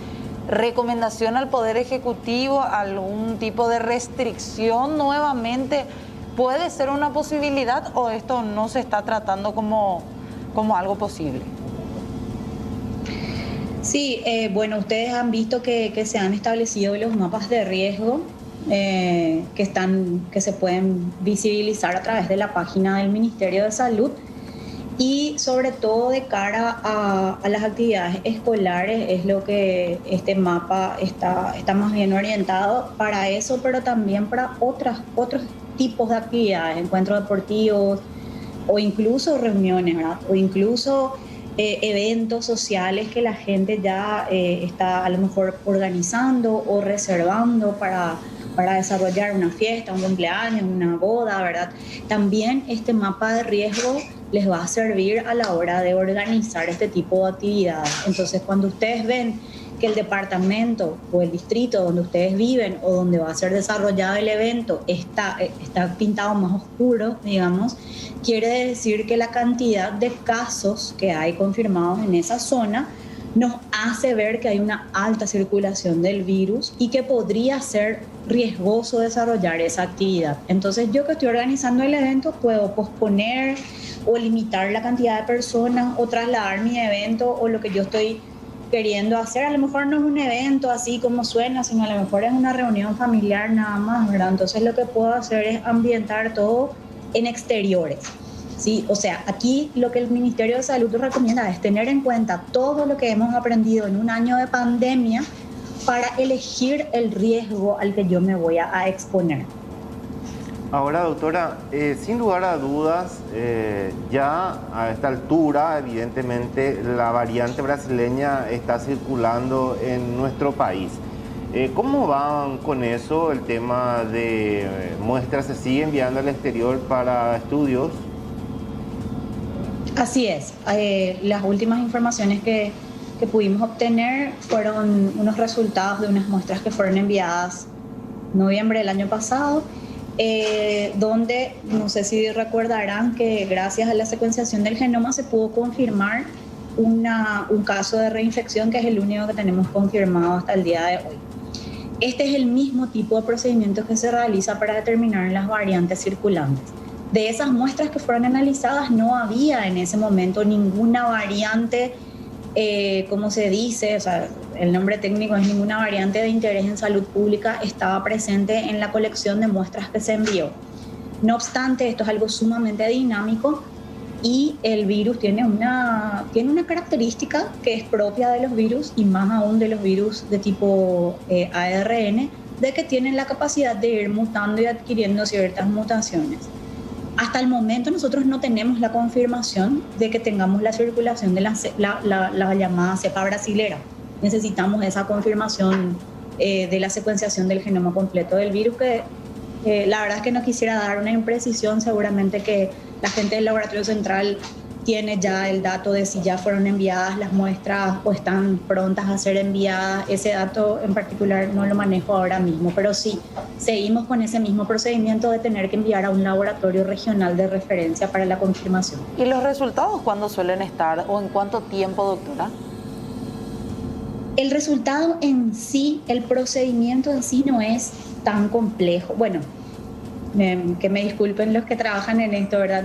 recomendación al Poder Ejecutivo, algún tipo de restricción nuevamente puede ser una posibilidad, o esto no se está tratando como algo posible? Sí, bueno, ustedes han visto que se han establecido los mapas de riesgo que se pueden visibilizar a través de la página del Ministerio de Salud, y sobre todo de cara a las actividades escolares es lo que este mapa está más bien orientado para eso, pero también para otros tipos de actividades, encuentros deportivos o incluso reuniones, ¿verdad? O incluso eventos sociales que la gente ya está a lo mejor organizando o reservando para desarrollar una fiesta, un cumpleaños, una boda, ¿verdad? También este mapa de riesgo les va a servir a la hora de organizar este tipo de actividades. Entonces, cuando ustedes ven que el departamento o el distrito donde ustedes viven o donde va a ser desarrollado el evento está pintado más oscuro, digamos, quiere decir que la cantidad de casos que hay confirmados en esa zona nos hace ver que hay una alta circulación del virus y que podría ser riesgoso desarrollar esa actividad. Entonces, yo que estoy organizando el evento puedo posponer o limitar la cantidad de personas o trasladar mi evento o lo que yo estoy queriendo hacer. A lo mejor no es un evento así como suena, sino a lo mejor es una reunión familiar nada más, ¿verdad? Entonces lo que puedo hacer es ambientar todo en exteriores, ¿sí? O sea, aquí lo que el Ministerio de Salud recomienda es tener en cuenta todo lo que hemos aprendido en un año de pandemia para elegir el riesgo al que yo me voy a exponer. Ahora, doctora, sin lugar a dudas, ya a esta altura, evidentemente, la variante brasileña está circulando en nuestro país. ¿Cómo van con eso? El tema de muestras, ¿se sigue enviando al exterior para estudios? Así es. Las últimas informaciones que pudimos obtener fueron unos resultados de unas muestras que fueron enviadas en noviembre del año pasado, donde, no sé si recordarán que gracias a la secuenciación del genoma se pudo confirmar un caso de reinfección, que es el único que tenemos confirmado hasta el día de hoy. Este es el mismo tipo de procedimiento que se realiza para determinar las variantes circulantes. De esas muestras que fueron analizadas, no había en ese momento ninguna variante, como se dice, o sea, el nombre técnico es ninguna variante de interés en salud pública, estaba presente en la colección de muestras que se envió. No obstante, esto es algo sumamente dinámico y el virus tiene una característica que es propia de los virus y más aún de los virus de tipo ARN, de que tienen la capacidad de ir mutando y adquiriendo ciertas mutaciones. Hasta el momento nosotros no tenemos la confirmación de que tengamos la circulación de la llamada cepa brasilera. Necesitamos esa confirmación de la secuenciación del genoma completo del virus, que la verdad es que no quisiera dar una imprecisión. Seguramente que la gente del Laboratorio Central tiene ya el dato de si ya fueron enviadas las muestras o están prontas a ser enviadas. Ese dato en particular no lo manejo ahora mismo, pero sí, seguimos con ese mismo procedimiento de tener que enviar a un laboratorio regional de referencia para la confirmación. ¿Y los resultados cuándo suelen estar o en cuánto tiempo, doctora? El resultado en sí, el procedimiento en sí no es tan complejo. Bueno, que me disculpen los que trabajan en esto, ¿verdad?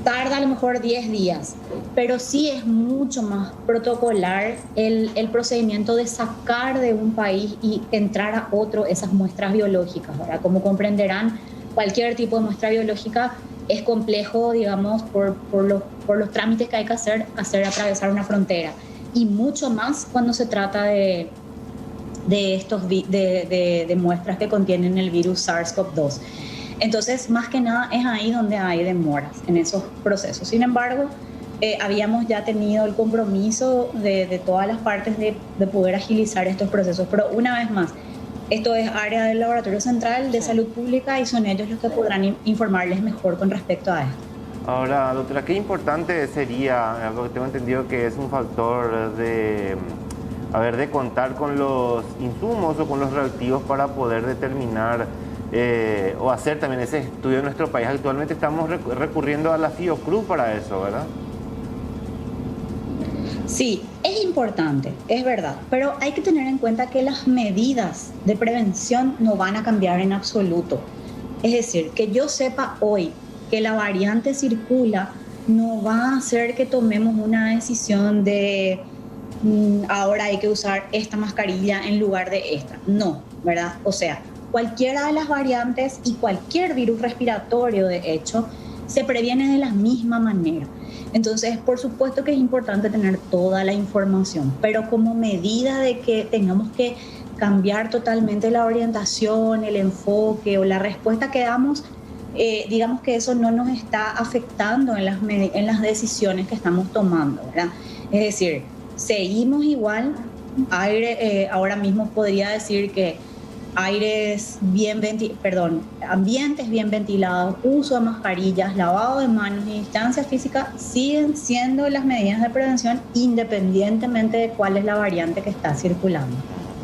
Tarda a lo mejor 10 días, pero sí es mucho más protocolar el procedimiento de sacar de un país y entrar a otro esas muestras biológicas, ¿verdad? Como comprenderán, cualquier tipo de muestra biológica es complejo, digamos, por los trámites que hay que hacer atravesar una frontera. Y mucho más cuando se trata de muestras que contienen el virus SARS-CoV-2. Entonces, más que nada, es ahí donde hay demoras en esos procesos. Sin embargo, habíamos ya tenido el compromiso de todas las partes de poder agilizar estos procesos. Pero una vez más, esto es área del Laboratorio Central de Salud Pública y son ellos los que podrán informarles mejor con respecto a esto. Ahora, doctora, qué importante sería, algo que tengo entendido que es un factor de contar con los insumos o con los reactivos para poder determinar o hacer también ese estudio en nuestro país. Actualmente estamos recurriendo a la Fiocruz para eso, ¿verdad? Sí, es importante, es verdad, pero hay que tener en cuenta que las medidas de prevención no van a cambiar en absoluto. Es decir, que yo sepa hoy que la variante circula no va a hacer que tomemos una decisión de ahora hay que usar esta mascarilla en lugar de esta. No, ¿verdad? O sea, cualquiera de las variantes y cualquier virus respiratorio, de hecho, se previene de la misma manera. Entonces, por supuesto que es importante tener toda la información, pero como medida de que tengamos que cambiar totalmente la orientación, el enfoque o la respuesta que damos, digamos que eso no nos está afectando en las decisiones que estamos tomando, ¿verdad? Es decir, seguimos igual, ahora mismo podría decir que ambientes bien ventilados, uso de mascarillas, lavado de manos y distancia física siguen siendo las medidas de prevención independientemente de cuál es la variante que está circulando.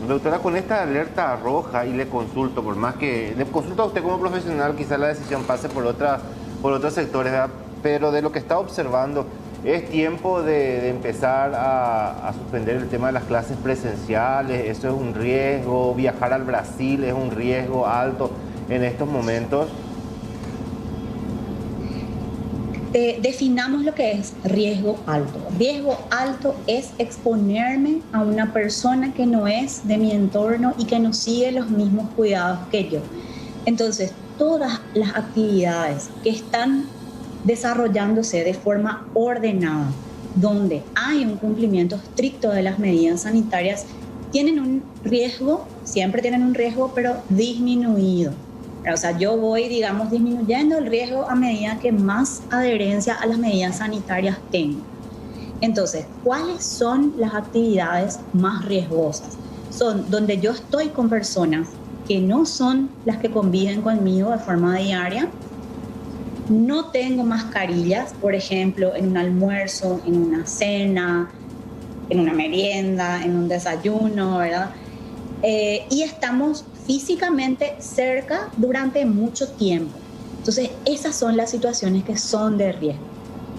Doctora, con esta alerta roja, y le consulto, por más que le consulto a usted como profesional, quizás la decisión pase por otros sectores, ¿verdad? Pero de lo que está observando, ¿es tiempo de empezar a suspender el tema de las clases presenciales? ¿Eso es un riesgo? ¿Viajar al Brasil es un riesgo alto en estos momentos? Definamos lo que es riesgo alto. Riesgo alto es exponerme a una persona que no es de mi entorno y que no sigue los mismos cuidados que yo. Entonces, todas las actividades que están desarrollándose de forma ordenada, donde hay un cumplimiento estricto de las medidas sanitarias, tienen un riesgo, siempre tienen un riesgo, pero disminuido. O sea, yo voy, digamos, disminuyendo el riesgo a medida que más adherencia a las medidas sanitarias tengo. Entonces, ¿cuáles son las actividades más riesgosas? Son donde yo estoy con personas que no son las que conviven conmigo de forma diaria. No tengo mascarillas, por ejemplo, en un almuerzo, en una cena, en una merienda, en un desayuno, ¿verdad? Y estamos físicamente cerca durante mucho tiempo. Entonces, esas son las situaciones que son de riesgo.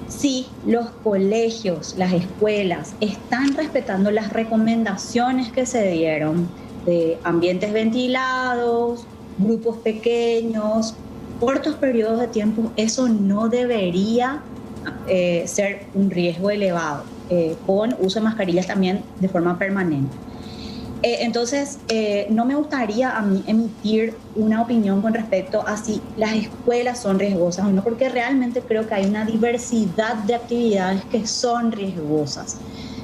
Si los colegios, las escuelas están respetando las recomendaciones que se dieron de ambientes ventilados, grupos pequeños, cortos periodos de tiempo, eso no debería ser un riesgo elevado, con uso de mascarillas también de forma permanente. Entonces, no me gustaría a mí emitir una opinión con respecto a si las escuelas son riesgosas o no, porque realmente creo que hay una diversidad de actividades que son riesgosas.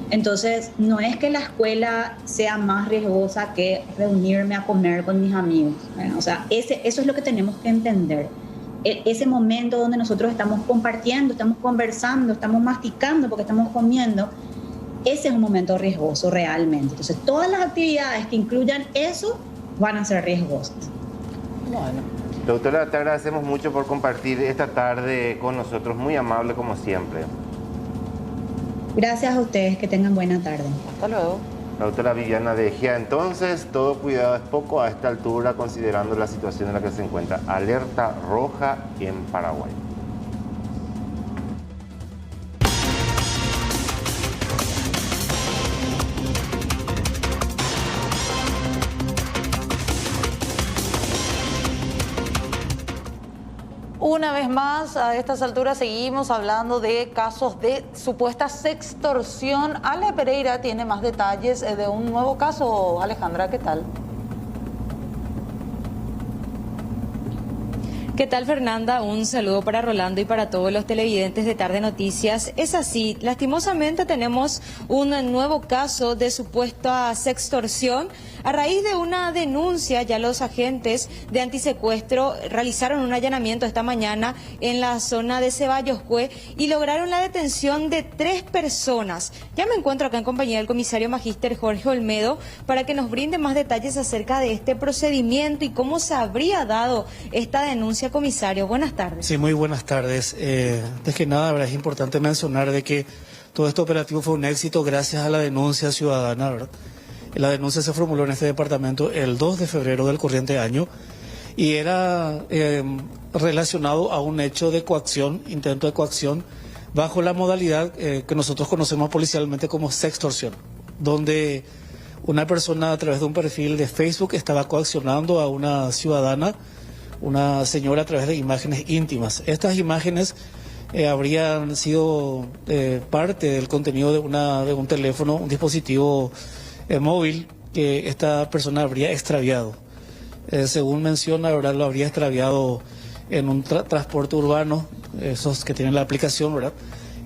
Entonces, no es que la escuela sea más riesgosa que reunirme a comer con mis amigos. Bueno, o sea, eso es lo que tenemos que entender. Ese momento donde nosotros estamos compartiendo, estamos conversando, estamos masticando porque estamos comiendo, ese es un momento riesgoso realmente. Entonces, todas las actividades que incluyan eso van a ser riesgosas. Bueno. Doctora, te agradecemos mucho por compartir esta tarde con nosotros, muy amable como siempre. Gracias a ustedes, que tengan buena tarde. Hasta luego. La doctora Viviana de Egea. Entonces, todo cuidado es poco a esta altura, considerando la situación en la que se encuentra. Alerta roja en Paraguay. Una vez más, a estas alturas seguimos hablando de casos de supuesta sextorsión. Ale Pereira tiene más detalles de un nuevo caso. Alejandra, ¿qué tal? ¿Qué tal, Fernanda? Un saludo para Rolando y para todos los televidentes de Tarde Noticias. Es así, lastimosamente tenemos un nuevo caso de supuesta sextorsión. A raíz de una denuncia, ya los agentes de antisecuestro realizaron un allanamiento esta mañana en la zona de Ceballos-Cue y lograron la detención de 3 personas. Ya me encuentro acá en compañía del comisario magíster Jorge Olmedo para que nos brinde más detalles acerca de este procedimiento y cómo se habría dado esta denuncia. Comisario, buenas tardes. Sí, muy buenas tardes. Antes que nada, es importante mencionar de que todo este operativo fue un éxito gracias a la denuncia ciudadana, ¿verdad? La denuncia se formuló en este departamento el 2 de febrero del corriente año y era relacionado a un hecho de coacción, intento de coacción, bajo la modalidad que nosotros conocemos policialmente como sextorsión, donde una persona a través de un perfil de Facebook estaba coaccionando a una ciudadana, una señora, a través de imágenes íntimas. Estas imágenes habrían sido parte del contenido de un teléfono, un dispositivo móvil que esta persona habría extraviado. Según menciona, ¿verdad?, lo habría extraviado en un transporte urbano, esos que tienen la aplicación, ¿verdad?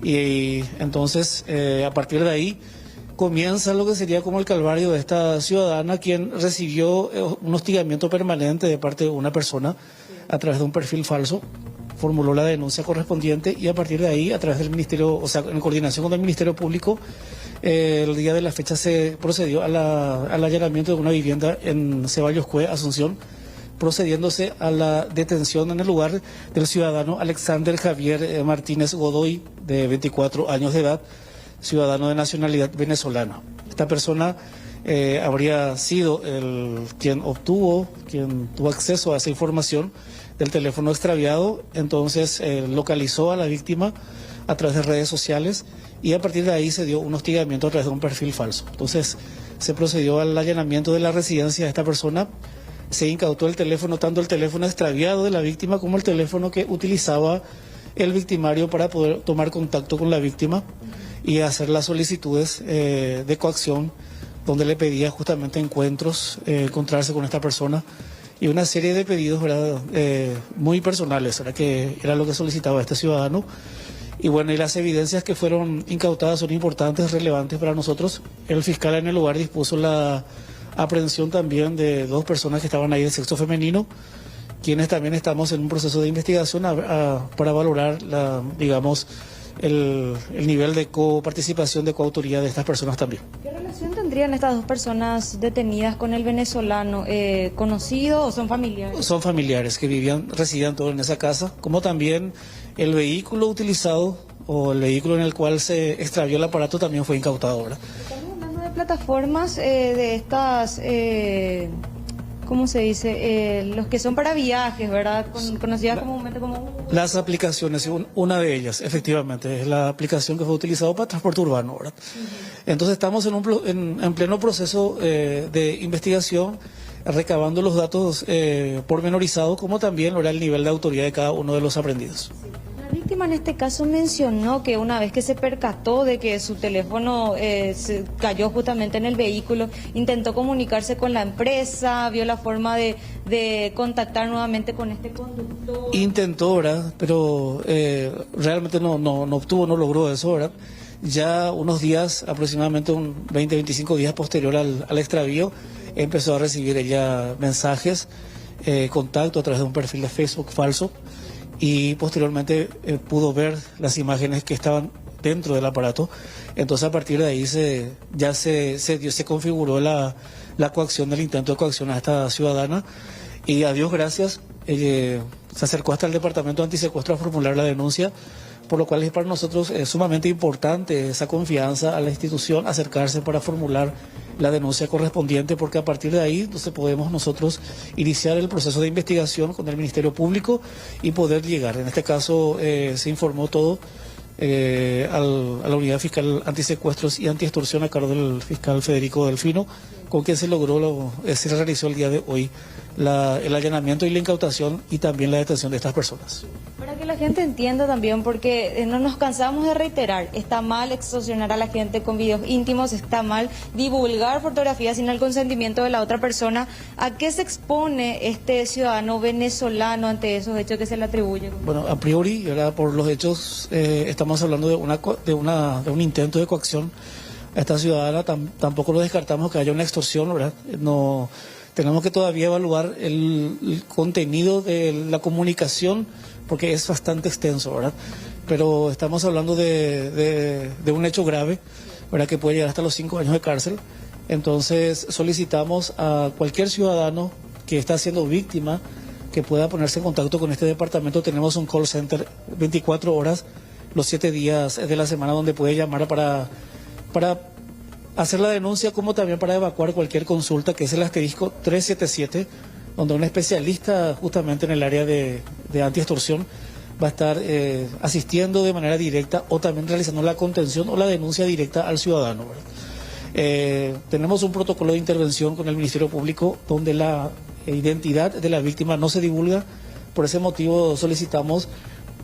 Y entonces, a partir de ahí, comienza lo que sería como el calvario de esta ciudadana, quien recibió un hostigamiento permanente de parte de una persona a través de un perfil falso, formuló la denuncia correspondiente y a partir de ahí, a través del Ministerio, o sea, en coordinación con el Ministerio Público, el día de la fecha se procedió al allanamiento de una vivienda en Ceballos Cue, Asunción, procediéndose a la detención en el lugar del ciudadano Alexander Javier Martínez Godoy, de 24 años de edad, ciudadano de nacionalidad venezolana. Esta persona habría sido quien tuvo acceso a esa información del teléfono extraviado, entonces localizó a la víctima a través de redes sociales y a partir de ahí se dio un hostigamiento a través de un perfil falso. Entonces se procedió al allanamiento de la residencia de esta persona, se incautó el teléfono, tanto el teléfono extraviado de la víctima como el teléfono que utilizaba el victimario para poder tomar contacto con la víctima y hacer las solicitudes de coacción, donde le pedía justamente encuentros, encontrarse con esta persona y una serie de pedidos, ¿verdad? Muy personales, ¿verdad? Que era lo que solicitaba este ciudadano. Y bueno, y las evidencias que fueron incautadas son importantes, relevantes para nosotros. El fiscal en el lugar dispuso la aprehensión también de 2 personas que estaban ahí de sexo femenino, quienes también estamos en un proceso de investigación para valorar el nivel de coparticipación, de coautoría de estas personas también. ¿Qué relación tendrían estas 2 personas detenidas con el venezolano? ¿Conocidos o son familiares? Son familiares que residían todos en esa casa, como también el vehículo utilizado o el vehículo en el cual se extravió el aparato también fue incautado, ¿verdad? Estamos hablando de plataformas de estas... ¿cómo se dice? Los que son para viajes, ¿verdad? Conocidas comúnmente como... Las aplicaciones, una de ellas, efectivamente, es la aplicación que fue utilizada para transporte urbano, ¿verdad? Entonces estamos en pleno proceso de investigación, recabando los datos pormenorizados, como también, ¿verdad?, el nivel de autoridad de cada uno de los aprendidos. La víctima en este caso mencionó que una vez que se percató de que su teléfono se cayó justamente en el vehículo, intentó comunicarse con la empresa, vio la forma de contactar nuevamente con este conductor. Intentó, ¿verdad? Pero realmente no logró eso, ¿verdad? Ya unos días, aproximadamente 20-25 días posterior al extravío, empezó a recibir ella mensajes, contacto a través de un perfil de Facebook falso. Y posteriormente pudo ver las imágenes que estaban dentro del aparato. Entonces a partir de ahí se configuró la coacción, del intento de coacción a esta ciudadana y a Dios gracias se acercó hasta el departamento antisecuestro a formular la denuncia, por lo cual es para nosotros sumamente importante esa confianza a la institución, acercarse para formular la denuncia correspondiente, porque a partir de ahí entonces podemos nosotros iniciar el proceso de investigación con el Ministerio Público y poder llegar. En este caso se informó todo a la Unidad Fiscal Antisecuestros y Antiextorsión a cargo del fiscal Federico Delfino, con quien se realizó el día de hoy el allanamiento y la incautación y también la detención de estas personas. Para que la gente entienda también, porque no nos cansamos de reiterar, está mal extorsionar a la gente con videos íntimos, está mal divulgar fotografías sin el consentimiento de la otra persona. ¿A qué se expone este ciudadano venezolano ante esos hechos que se le atribuyen? Bueno, a priori, ¿verdad?, por los hechos estamos hablando de un intento de coacción a esta ciudadana. Tampoco lo descartamos que haya una extorsión, ¿verdad? No, tenemos que todavía evaluar el contenido de la comunicación, porque es bastante extenso, ¿verdad? Pero estamos hablando de un hecho grave, ¿verdad?, que puede llegar hasta los 5 años de cárcel. Entonces solicitamos a cualquier ciudadano que está siendo víctima que pueda ponerse en contacto con este departamento. Tenemos un call center 24 horas, los 7 días de la semana, donde puede llamar para hacer la denuncia, como también para evacuar cualquier consulta, que es el asterisco 377, donde un especialista justamente en el área de antiextorsión va a estar asistiendo de manera directa o también realizando la contención o la denuncia directa al ciudadano, ¿verdad? Tenemos un protocolo de intervención con el Ministerio Público donde la identidad de la víctima no se divulga. Por ese motivo solicitamos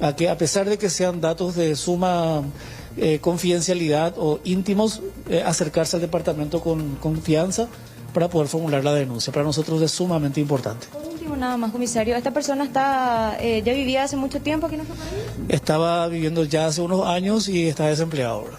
a que, a pesar de que sean datos de suma confidencialidad o íntimos, acercarse al departamento con confianza para poder formular la denuncia. Para nosotros es sumamente importante. Por último, nada más, comisario, ¿esta persona ya vivía hace mucho tiempo aquí en nuestro país? Estaba viviendo ya hace unos años y está desempleado ahora.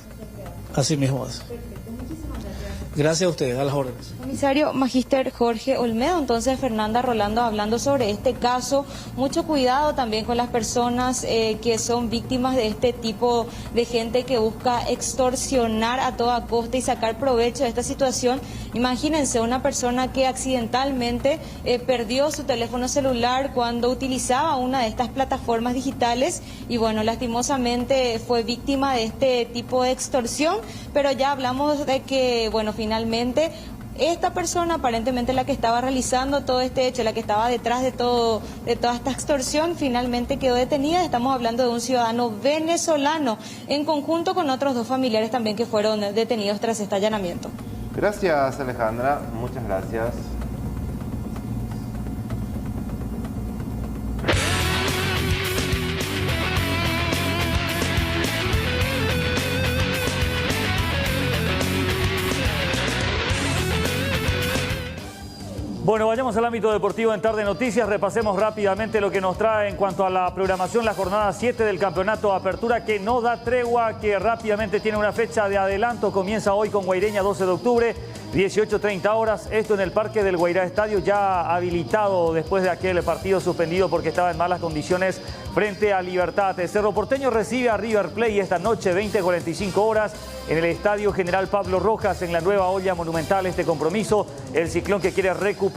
Así mismo es. Perfecto, muchísimas gracias. Gracias a ustedes, a las órdenes. Comisario Magíster Jorge Olmedo, entonces Fernanda, Rolando, hablando sobre este caso, mucho cuidado también con las personas que son víctimas de este tipo de gente que busca extorsionar a toda costa y sacar provecho de esta situación. Imagínense una persona que accidentalmente perdió su teléfono celular cuando utilizaba una de estas plataformas digitales y bueno, lastimosamente fue víctima de este tipo de extorsión, pero ya hablamos de que, bueno, finalmente esta persona, aparentemente la que estaba realizando todo este hecho, la que estaba detrás de toda esta extorsión, finalmente quedó detenida. Estamos hablando de un ciudadano venezolano, en conjunto con otros 2 familiares también que fueron detenidos tras este allanamiento. Gracias, Alejandra. Muchas gracias. Bueno, vayamos al ámbito deportivo en Tarde Noticias. Repasemos rápidamente lo que nos trae en cuanto a la programación, la jornada 7 del Campeonato Apertura, que no da tregua, que rápidamente tiene una fecha de adelanto. Comienza hoy con Guaireña, 12 de octubre, 18:30 horas. Esto en el Parque del Guairá Estadio, ya habilitado después de aquel partido suspendido porque estaba en malas condiciones frente a Libertad. Cerro Porteño recibe a River Plate esta noche, 20:45 horas, en el Estadio General Pablo Rojas, en la Nueva Olla Monumental. Este compromiso, el Ciclón que quiere recuperarse.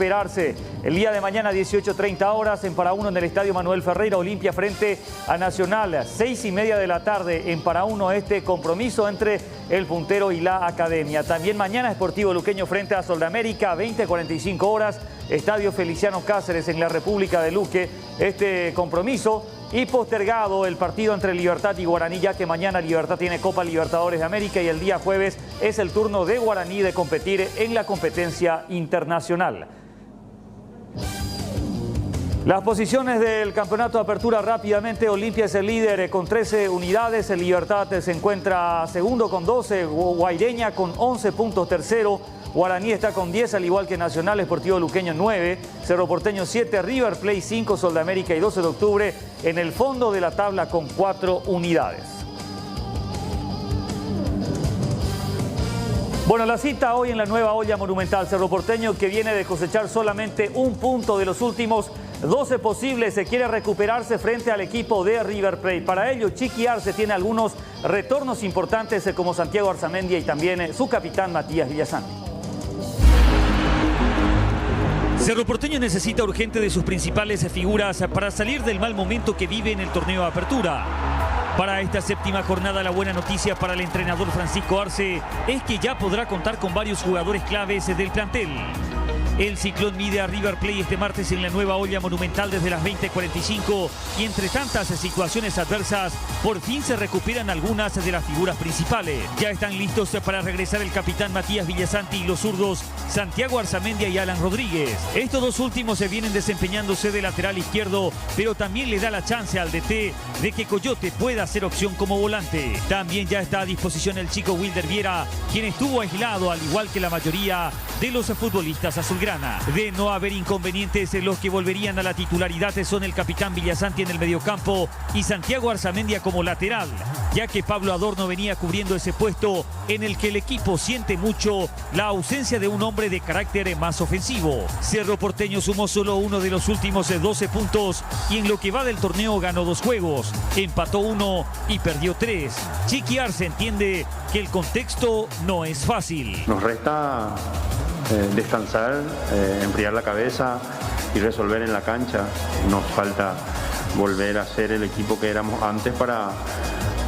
El día de mañana, 18:30 horas, en Para Uno, en el Estadio Manuel Ferreira, Olimpia frente a Nacional. 6:30 de la tarde en Para Uno, este compromiso entre el puntero y la Academia. También mañana, Sportivo Luqueño frente a Soldamérica, 20:45 horas, Estadio Feliciano Cáceres en la República de Luque. Este compromiso y postergado el partido entre Libertad y Guaraní, ya que mañana Libertad tiene Copa Libertadores de América y el día jueves es el turno de Guaraní de competir en la competencia internacional. Las posiciones del Campeonato de Apertura rápidamente. Olimpia es el líder con 13 unidades, el Libertad se encuentra segundo con 12, Guaireña con 11 puntos tercero, Guaraní está con 10, al igual que Nacional, Sportivo Luqueño 9, Cerro Porteño 7, River Plate 5, Soldamérica y 12 de octubre en el fondo de la tabla con 4 unidades. Bueno, la cita hoy en la Nueva Olla Monumental. Cerro Porteño, que viene de cosechar solamente un punto de los últimos 12 posibles, se quiere recuperarse frente al equipo de River Plate. Para ello, Chiqui Arce tiene algunos retornos importantes como Santiago Arzamendia y también su capitán Matías Villasanti. Cerro Porteño necesita urgente de sus principales figuras para salir del mal momento que vive en el torneo de Apertura. Para esta séptima jornada, la buena noticia para el entrenador Francisco Arce es que ya podrá contar con varios jugadores claves del plantel. El Ciclón mide a River Plate este martes en la Nueva Olla Monumental desde las 20:45 y entre tantas situaciones adversas, por fin se recuperan algunas de las figuras principales. Ya están listos para regresar el capitán Matías Villasanti y los zurdos Santiago Arzamendia y Alan Rodríguez. Estos dos últimos se vienen desempeñándose de lateral izquierdo, pero también le da la chance al DT de que Coyote pueda ser opción como volante. También ya está a disposición el chico Wilder Viera, quien estuvo aislado al igual que la mayoría de los futbolistas azulgranas. De no haber inconvenientes, los que volverían a la titularidad son el capitán Villasanti en el mediocampo y Santiago Arzamendia como lateral, ya que Pablo Adorno venía cubriendo ese puesto en el que el equipo siente mucho la ausencia de un hombre de carácter más ofensivo. Cerro Porteño sumó solo uno de los últimos 12 puntos y en lo que va del torneo ganó 2 juegos, empató 1 y perdió 3. Chiqui Arce entiende que el contexto no es fácil. Nos resta descansar, enfriar la cabeza y resolver en la cancha. Nos falta volver a ser el equipo que éramos antes para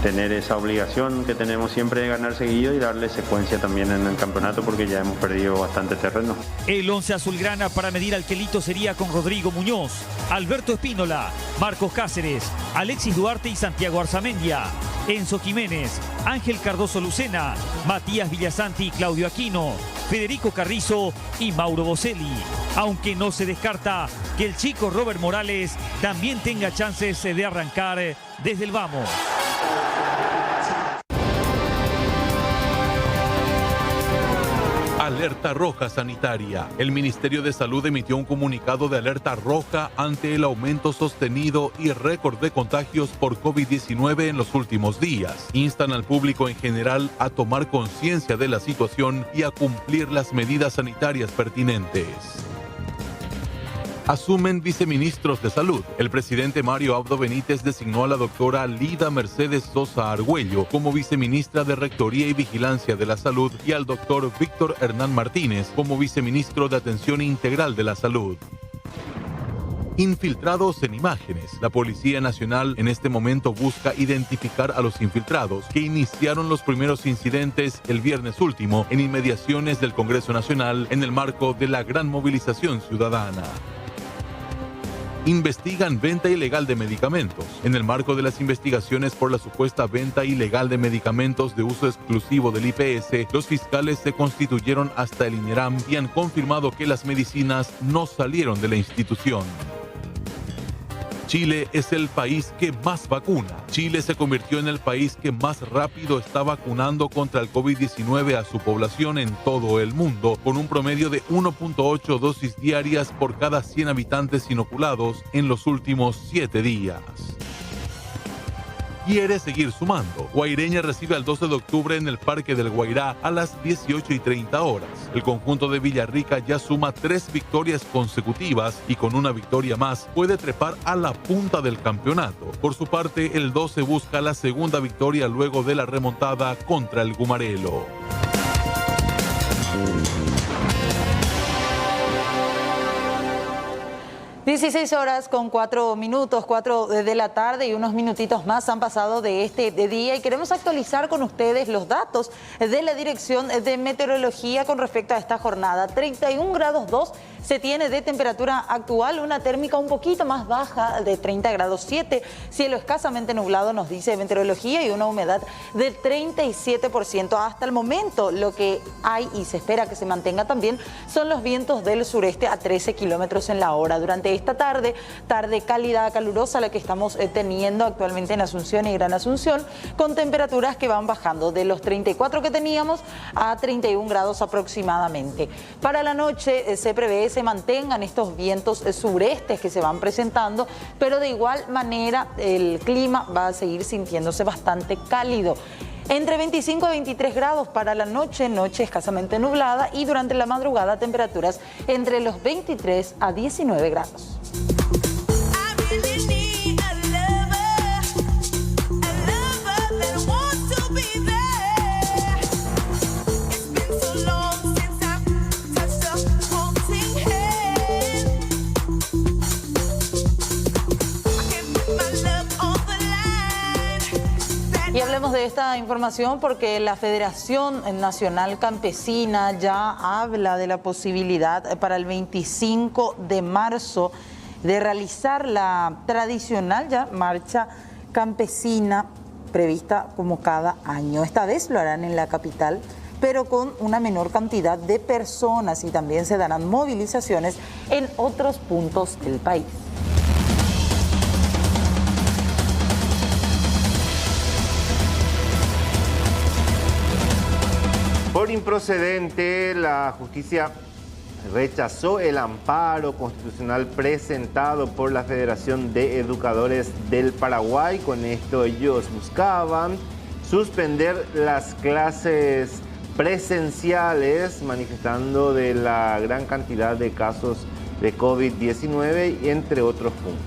tener esa obligación que tenemos siempre de ganar seguido y darle secuencia también en el campeonato, porque ya hemos perdido bastante terreno. El 11 azulgrana para medir al quelito sería con Rodrigo Muñoz, Alberto Espínola, Marcos Cáceres, Alexis Duarte y Santiago Arzamendia, Enzo Jiménez, Ángel Cardoso Lucena, Matías Villasanti y Claudio Aquino, Federico Carrizo y Mauro Boselli. Aunque no se descarta que el chico Robert Morales también tenga chances de arrancar desde el vamos. alerta roja sanitaria. El Ministerio de Salud emitió un comunicado de alerta roja ante el aumento sostenido y récord de contagios por COVID-19 en los últimos días. Instan al público en general a tomar conciencia de la situación y a cumplir las medidas sanitarias pertinentes. Asumen viceministros de salud. El presidente Mario Abdo Benítez designó a la doctora Lida Mercedes Sosa Argüello como viceministra de Rectoría y Vigilancia de la Salud y al doctor Víctor Hernán Martínez como viceministro de Atención Integral de la Salud. Infiltrados en imágenes. La Policía Nacional en este momento busca identificar a los infiltrados que iniciaron los primeros incidentes el viernes último en inmediaciones del Congreso Nacional en el marco de la gran movilización ciudadana. Investigan venta ilegal de medicamentos. En el marco de las investigaciones por la supuesta venta ilegal de medicamentos de uso exclusivo del IPS, los fiscales se constituyeron hasta el INERAM y han confirmado que las medicinas no salieron de la institución. Chile es el país que más vacuna. Chile se convirtió en el país que más rápido está vacunando contra el COVID-19 a su población en todo el mundo, con un promedio de 1.8 dosis diarias por cada 100 habitantes inoculados en los últimos 7 días. Quiere seguir sumando. Guaireña recibe al 12 de octubre en el Parque del Guairá a las 18:30 horas. El conjunto de Villarrica ya suma 3 victorias consecutivas y con una victoria más puede trepar a la punta del campeonato. Por su parte, el 12 busca la segunda victoria luego de la remontada contra el Gumarelo. (16:04), 4 de la tarde y unos minutitos más han pasado de este día y queremos actualizar con ustedes los datos de la Dirección de Meteorología con respecto a esta jornada. 31 grados 2 se tiene de temperatura actual, una térmica un poquito más baja de 30 grados 7, cielo escasamente nublado nos dice Meteorología y una humedad del 37%. Hasta el momento lo que hay y se espera que se mantenga también son los vientos del sureste a 13 kilómetros en la hora. Durante esta tarde cálida, calurosa la que estamos teniendo actualmente en Asunción y Gran Asunción, con temperaturas que van bajando de los 34 que teníamos a 31 grados aproximadamente. Para la noche se prevé se mantengan estos vientos surestes que se van presentando, pero de igual manera el clima va a seguir sintiéndose bastante cálido. Entre 25 a 23 grados para la noche, noche escasamente nublada, y durante la madrugada temperaturas entre los 23 a 19 grados. Y hablemos de esta información porque la Federación Nacional Campesina ya habla de la posibilidad para el 25 de marzo de realizar la tradicional ya marcha campesina prevista como cada año. Esta vez lo harán en la capital, pero con una menor cantidad de personas, y también se darán movilizaciones en otros puntos del país. Por improcedente, la justicia rechazó el amparo constitucional presentado por la Federación de Educadores del Paraguay. Con esto ellos buscaban suspender las clases presenciales, manifestando de la gran cantidad de casos de COVID-19 y entre otros puntos.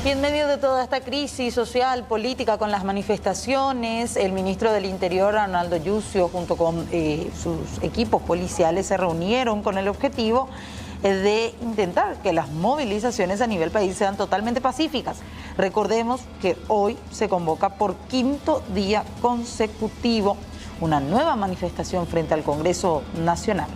Y en medio de toda esta crisis social, política, con las manifestaciones, el ministro del Interior, Arnaldo Yucio, junto con sus equipos policiales, se reunieron con el objetivo de intentar que las movilizaciones a nivel país sean totalmente pacíficas. Recordemos que hoy se convoca por 5º día consecutivo una nueva manifestación frente al Congreso Nacional.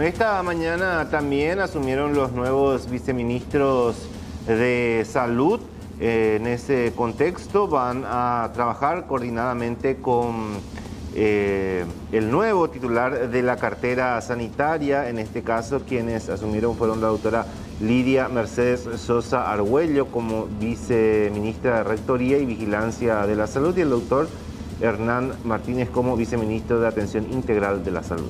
Esta mañana también asumieron los nuevos viceministros de Salud. En ese contexto van a trabajar coordinadamente con el nuevo titular de la cartera sanitaria. En este caso, quienes asumieron fueron la doctora Lidia Mercedes Sosa Argüello como viceministra de Rectoría y Vigilancia de la Salud y el doctor Hernán Martínez como viceministro de Atención Integral de la Salud.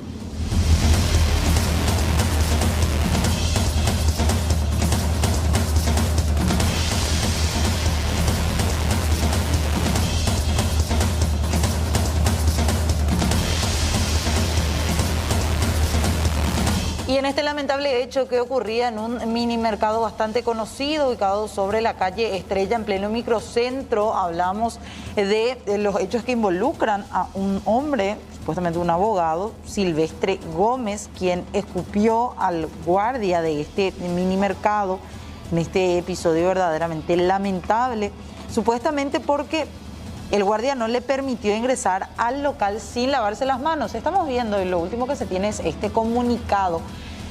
Y en este lamentable hecho que ocurría en un mini mercado bastante conocido, ubicado sobre la calle Estrella en pleno microcentro, hablamos de los hechos que involucran a un hombre, supuestamente un abogado, Silvestre Gómez, quien escupió al guardia de este mini mercado en este episodio verdaderamente lamentable, supuestamente porque el guardia no le permitió ingresar al local sin lavarse las manos. Estamos viendo, y lo último que se tiene es este comunicado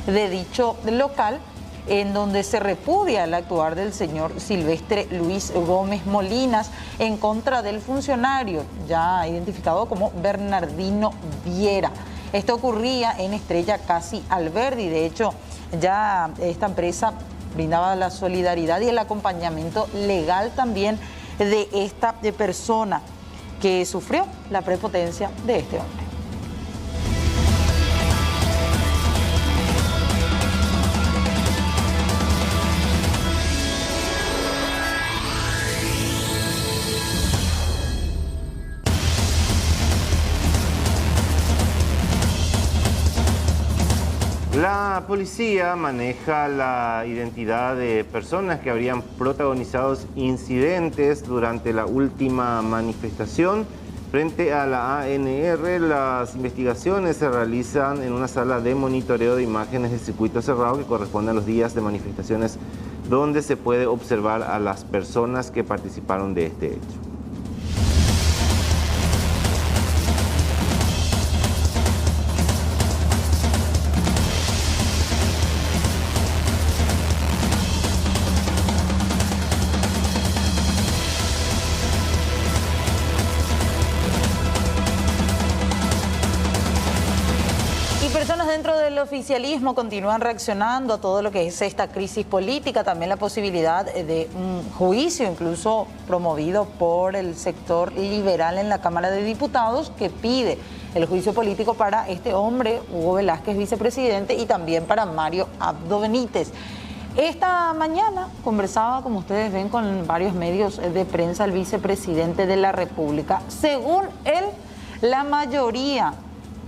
de dicho local, en donde se repudia el actuar del señor Silvestre Luis Gómez Molinas en contra del funcionario, ya identificado como Bernardino Viera. Esto ocurría en Estrella Casi Alberdi. De hecho, ya esta empresa brindaba la solidaridad y el acompañamiento legal también de esta persona que sufrió la prepotencia de este hombre. La policía maneja la identidad de personas que habrían protagonizado incidentes durante la última manifestación. Frente a la ANR, las investigaciones se realizan en una sala de monitoreo de imágenes de circuito cerrado que corresponde a los días de manifestaciones donde se puede observar a las personas que participaron de este hecho. Dentro del oficialismo continúan reaccionando a todo lo que es esta crisis política, también la posibilidad de un juicio incluso promovido por el sector liberal en la Cámara de Diputados, que pide el juicio político para este hombre, Hugo Velázquez, vicepresidente, y también para Mario Abdo Benítez. Esta mañana conversaba, como ustedes ven, con varios medios de prensa el vicepresidente de la República. Según él, la mayoría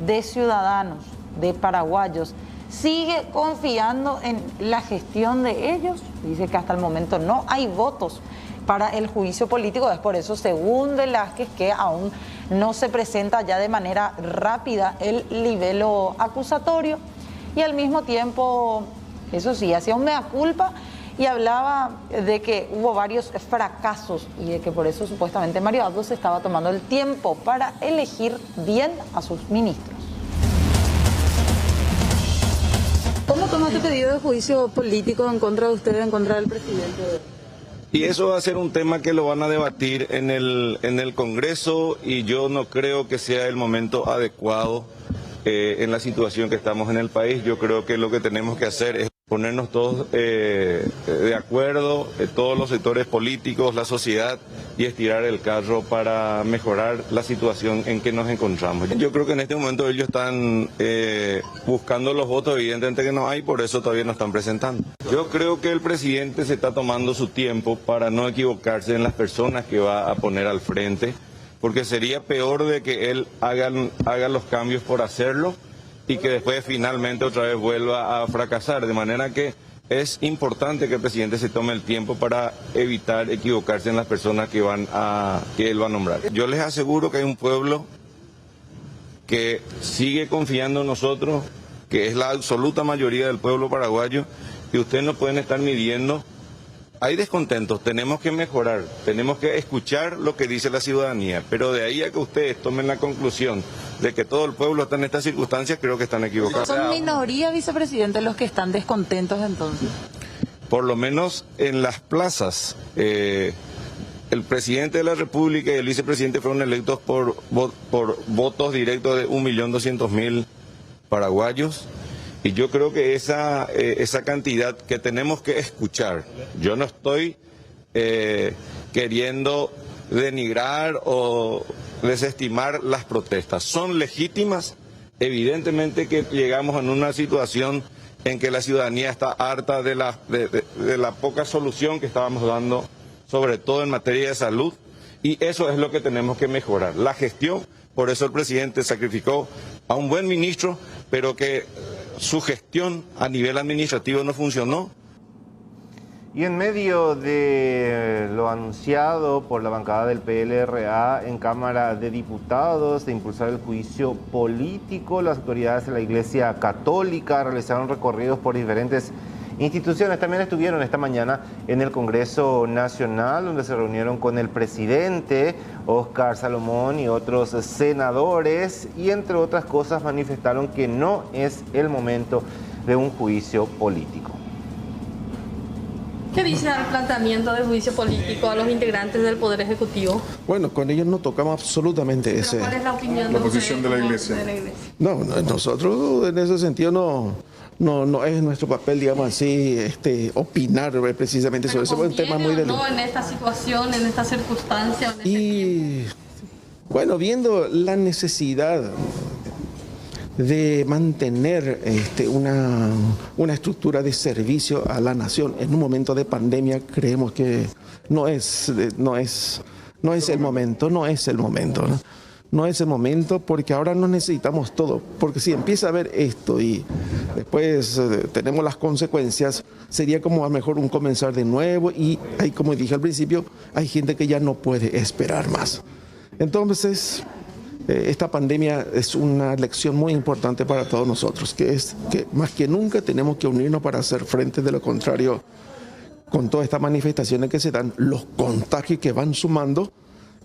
de ciudadanos, de paraguayos, sigue confiando en la gestión de ellos. Dice que hasta el momento no hay votos para el juicio político. Es por eso, según Velázquez, que aún no se presenta ya de manera rápida el libelo acusatorio, y al mismo tiempo, eso sí, hacía un mea culpa y hablaba de que hubo varios fracasos y de que por eso supuestamente Mario Abdo se estaba tomando el tiempo para elegir bien a sus ministros. ¿Cómo toma este pedido de juicio político en contra de usted, en contra del presidente? Y eso va a ser un tema que lo van a debatir en el Congreso, y yo no creo que sea el momento adecuado en la situación que estamos en el país. Yo creo que lo que tenemos que hacer es ponernos todos de acuerdo, todos los sectores políticos, la sociedad, y estirar el carro para mejorar la situación en que nos encontramos. Yo creo que en este momento ellos están buscando los votos, evidentemente que no hay, por eso todavía no están presentando. Yo creo que el presidente se está tomando su tiempo para no equivocarse en las personas que va a poner al frente, porque sería peor de que él haga los cambios por hacerlo y que después finalmente otra vez vuelva a fracasar. De manera que es importante que el presidente se tome el tiempo para evitar equivocarse en las personas que él va a nombrar. Yo les aseguro que hay un pueblo que sigue confiando en nosotros, que es la absoluta mayoría del pueblo paraguayo, y ustedes no pueden estar midiendo. Hay descontentos, tenemos que mejorar, tenemos que escuchar lo que dice la ciudadanía, pero de ahí a que ustedes tomen la conclusión de que todo el pueblo está en estas circunstancias, creo que están equivocados. ¿Son minoría, vicepresidente, los que están descontentos entonces? Por lo menos en las plazas el presidente de la República y el vicepresidente fueron electos por votos directos de 1.200.000 paraguayos. Y yo creo que esa cantidad que tenemos que escuchar, yo no estoy queriendo denigrar o desestimar las protestas, son legítimas. Evidentemente que llegamos en una situación en que la ciudadanía está harta de la poca solución que estábamos dando, sobre todo en materia de salud, y eso es lo que tenemos que mejorar, la gestión. Por eso el presidente sacrificó a un buen ministro, pero que su gestión a nivel administrativo no funcionó. Y en medio de lo anunciado por la bancada del PLRA en Cámara de Diputados de impulsar el juicio político, las autoridades de la Iglesia Católica realizaron recorridos por diferentes instituciones. También estuvieron esta mañana en el Congreso Nacional, donde se reunieron con el presidente Óscar Salomón y otros senadores, y entre otras cosas manifestaron que no es el momento de un juicio político. ¿Qué dice al planteamiento de juicio político a los integrantes del Poder Ejecutivo? Bueno, con ellos no tocamos absolutamente ese. ¿Cuál es la opinión de posición de la Iglesia? No, nosotros en ese sentido no es nuestro papel, digamos así, opinar precisamente sobre eso. Es un tema muy delicado. ¿No en esta situación, en esta circunstancia? Y bueno, viendo la necesidad de mantener una estructura de servicio a la nación en un momento de pandemia, creemos que no es el momento, ¿no? No es el momento, porque ahora no necesitamos todo, porque si empieza a haber esto y después tenemos las consecuencias, sería como a lo mejor un comenzar de nuevo, y hay, como dije al principio, hay gente que ya no puede esperar más. Entonces, esta pandemia es una lección muy importante para todos nosotros, que es que más que nunca tenemos que unirnos para hacer frente. De lo contrario, con todas estas manifestaciones que se dan, los contagios que van sumando,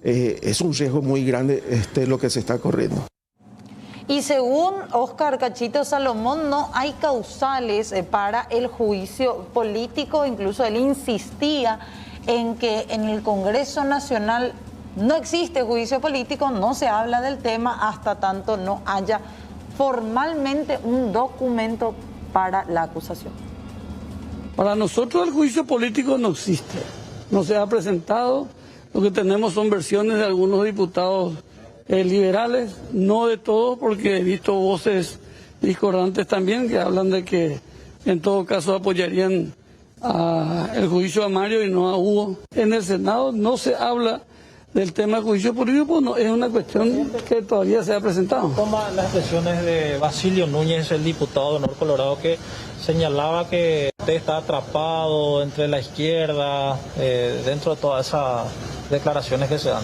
es un riesgo muy grande lo que se está corriendo. Y según Óscar Cachito Salomón, no hay causales para el juicio político. Incluso él insistía en que en el Congreso Nacional no existe juicio político, no se habla del tema hasta tanto no haya formalmente un documento para la acusación. Para nosotros el juicio político no existe, no se ha presentado. Lo que tenemos son versiones de algunos diputados liberales, no de todos, porque he visto voces discordantes también que hablan de que en todo caso apoyarían el juicio a Mario y no a Hugo. En el Senado no se habla del tema del juicio político, no, es una cuestión que todavía se ha presentado. Toma las expresiones de Basilio Núñez, el diputado de Honor Colorado, que señalaba que usted está atrapado entre la izquierda, dentro de todas esas declaraciones que se dan.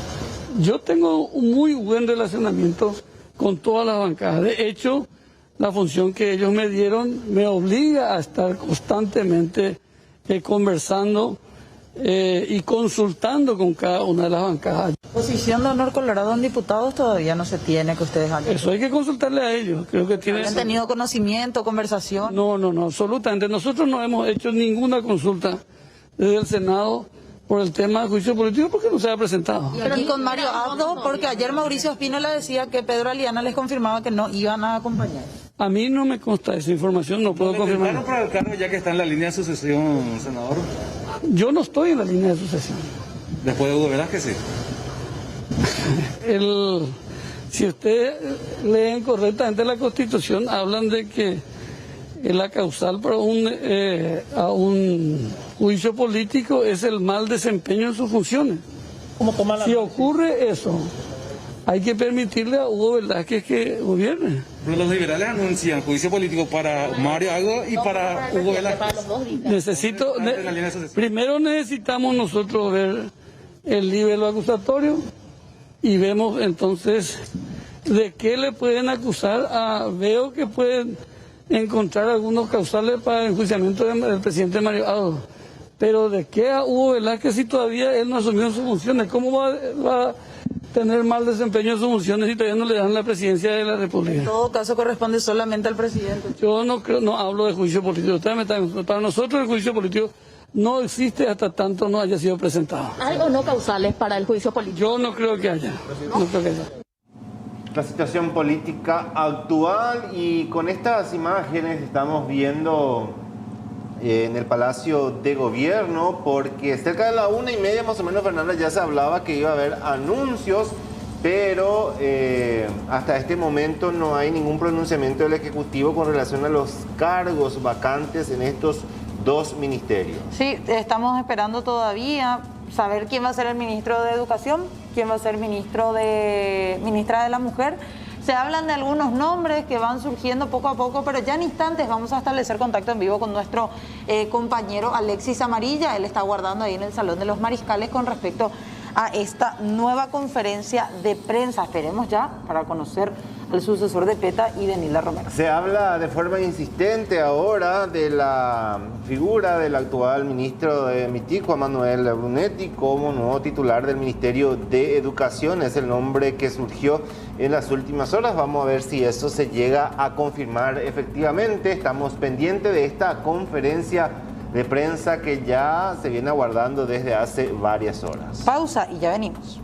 Yo tengo un muy buen relacionamiento con todas las bancadas. De hecho, la función que ellos me dieron me obliga a estar constantemente conversando y consultando con cada una de las bancadas. Posición de Honor Colorado en diputados todavía no se tiene, que ustedes hayan. Eso hay que consultarle a ellos. Creo que tienen. ¿Han tenido conocimiento, conversación? No, absolutamente. Nosotros no hemos hecho ninguna consulta desde el Senado por el tema del juicio político, porque no se ha presentado. Y con Mario Abdo, porque ayer Mauricio Espínola decía que Pedro Aliana les confirmaba que no iban a acompañar. A mí no me consta esa información, no puedo confirmar. ¿Le para el cargo ya que está en la línea de sucesión, senador? Yo no estoy en la línea de sucesión. Después de Hugo Velázquez, sí. Si usted lee correctamente la Constitución, hablan de que la causal para un juicio político es el mal desempeño en sus funciones. Si ocurre eso, hay que permitirle a Hugo Velázquez que gobierne. Pero los liberales anuncian juicio político para Mario Abdo y para Hugo Velázquez. Primero necesitamos nosotros ver el libelo acusatorio y vemos entonces de qué le pueden acusar. Veo que pueden encontrar algunos causales para el enjuiciamiento del presidente Mario Abdo, pero de qué a Hugo Velázquez si todavía él no asumió sus funciones. ¿Cómo va a tener mal desempeño en sus funciones si todavía no le dan la presidencia de la República? En todo caso corresponde solamente al presidente. Yo no hablo de juicio político. Para nosotros el juicio político no existe hasta tanto no haya sido presentado. ¿Hay o no causales para el juicio político? Yo no creo que haya. No creo que haya. La situación política actual, y con estas imágenes estamos viendo en el Palacio de Gobierno, porque cerca de la 1:30 más o menos, Fernanda, ya se hablaba que iba a haber anuncios, pero hasta este momento no hay ningún pronunciamiento del Ejecutivo con relación a los cargos vacantes en estos dos ministerios. Sí, estamos esperando todavía saber quién va a ser el ministro de Educación, quién va a ser ministra de la Mujer. Se hablan de algunos nombres que van surgiendo poco a poco, pero ya en instantes vamos a establecer contacto en vivo con nuestro compañero Alexis Amarilla. Él está aguardando ahí en el Salón de los Mariscales con respecto a esta nueva conferencia de prensa. Esperemos ya para conocer al sucesor de Peta y de Nilda Romero. Se habla de forma insistente ahora de la figura del actual ministro de MITIC, Juan Manuel Brunetti, como nuevo titular del Ministerio de Educación. Es el nombre que surgió en las últimas horas. Vamos a ver si eso se llega a confirmar efectivamente. Estamos pendientes de esta conferencia de prensa que ya se viene aguardando desde hace varias horas. Pausa y ya venimos.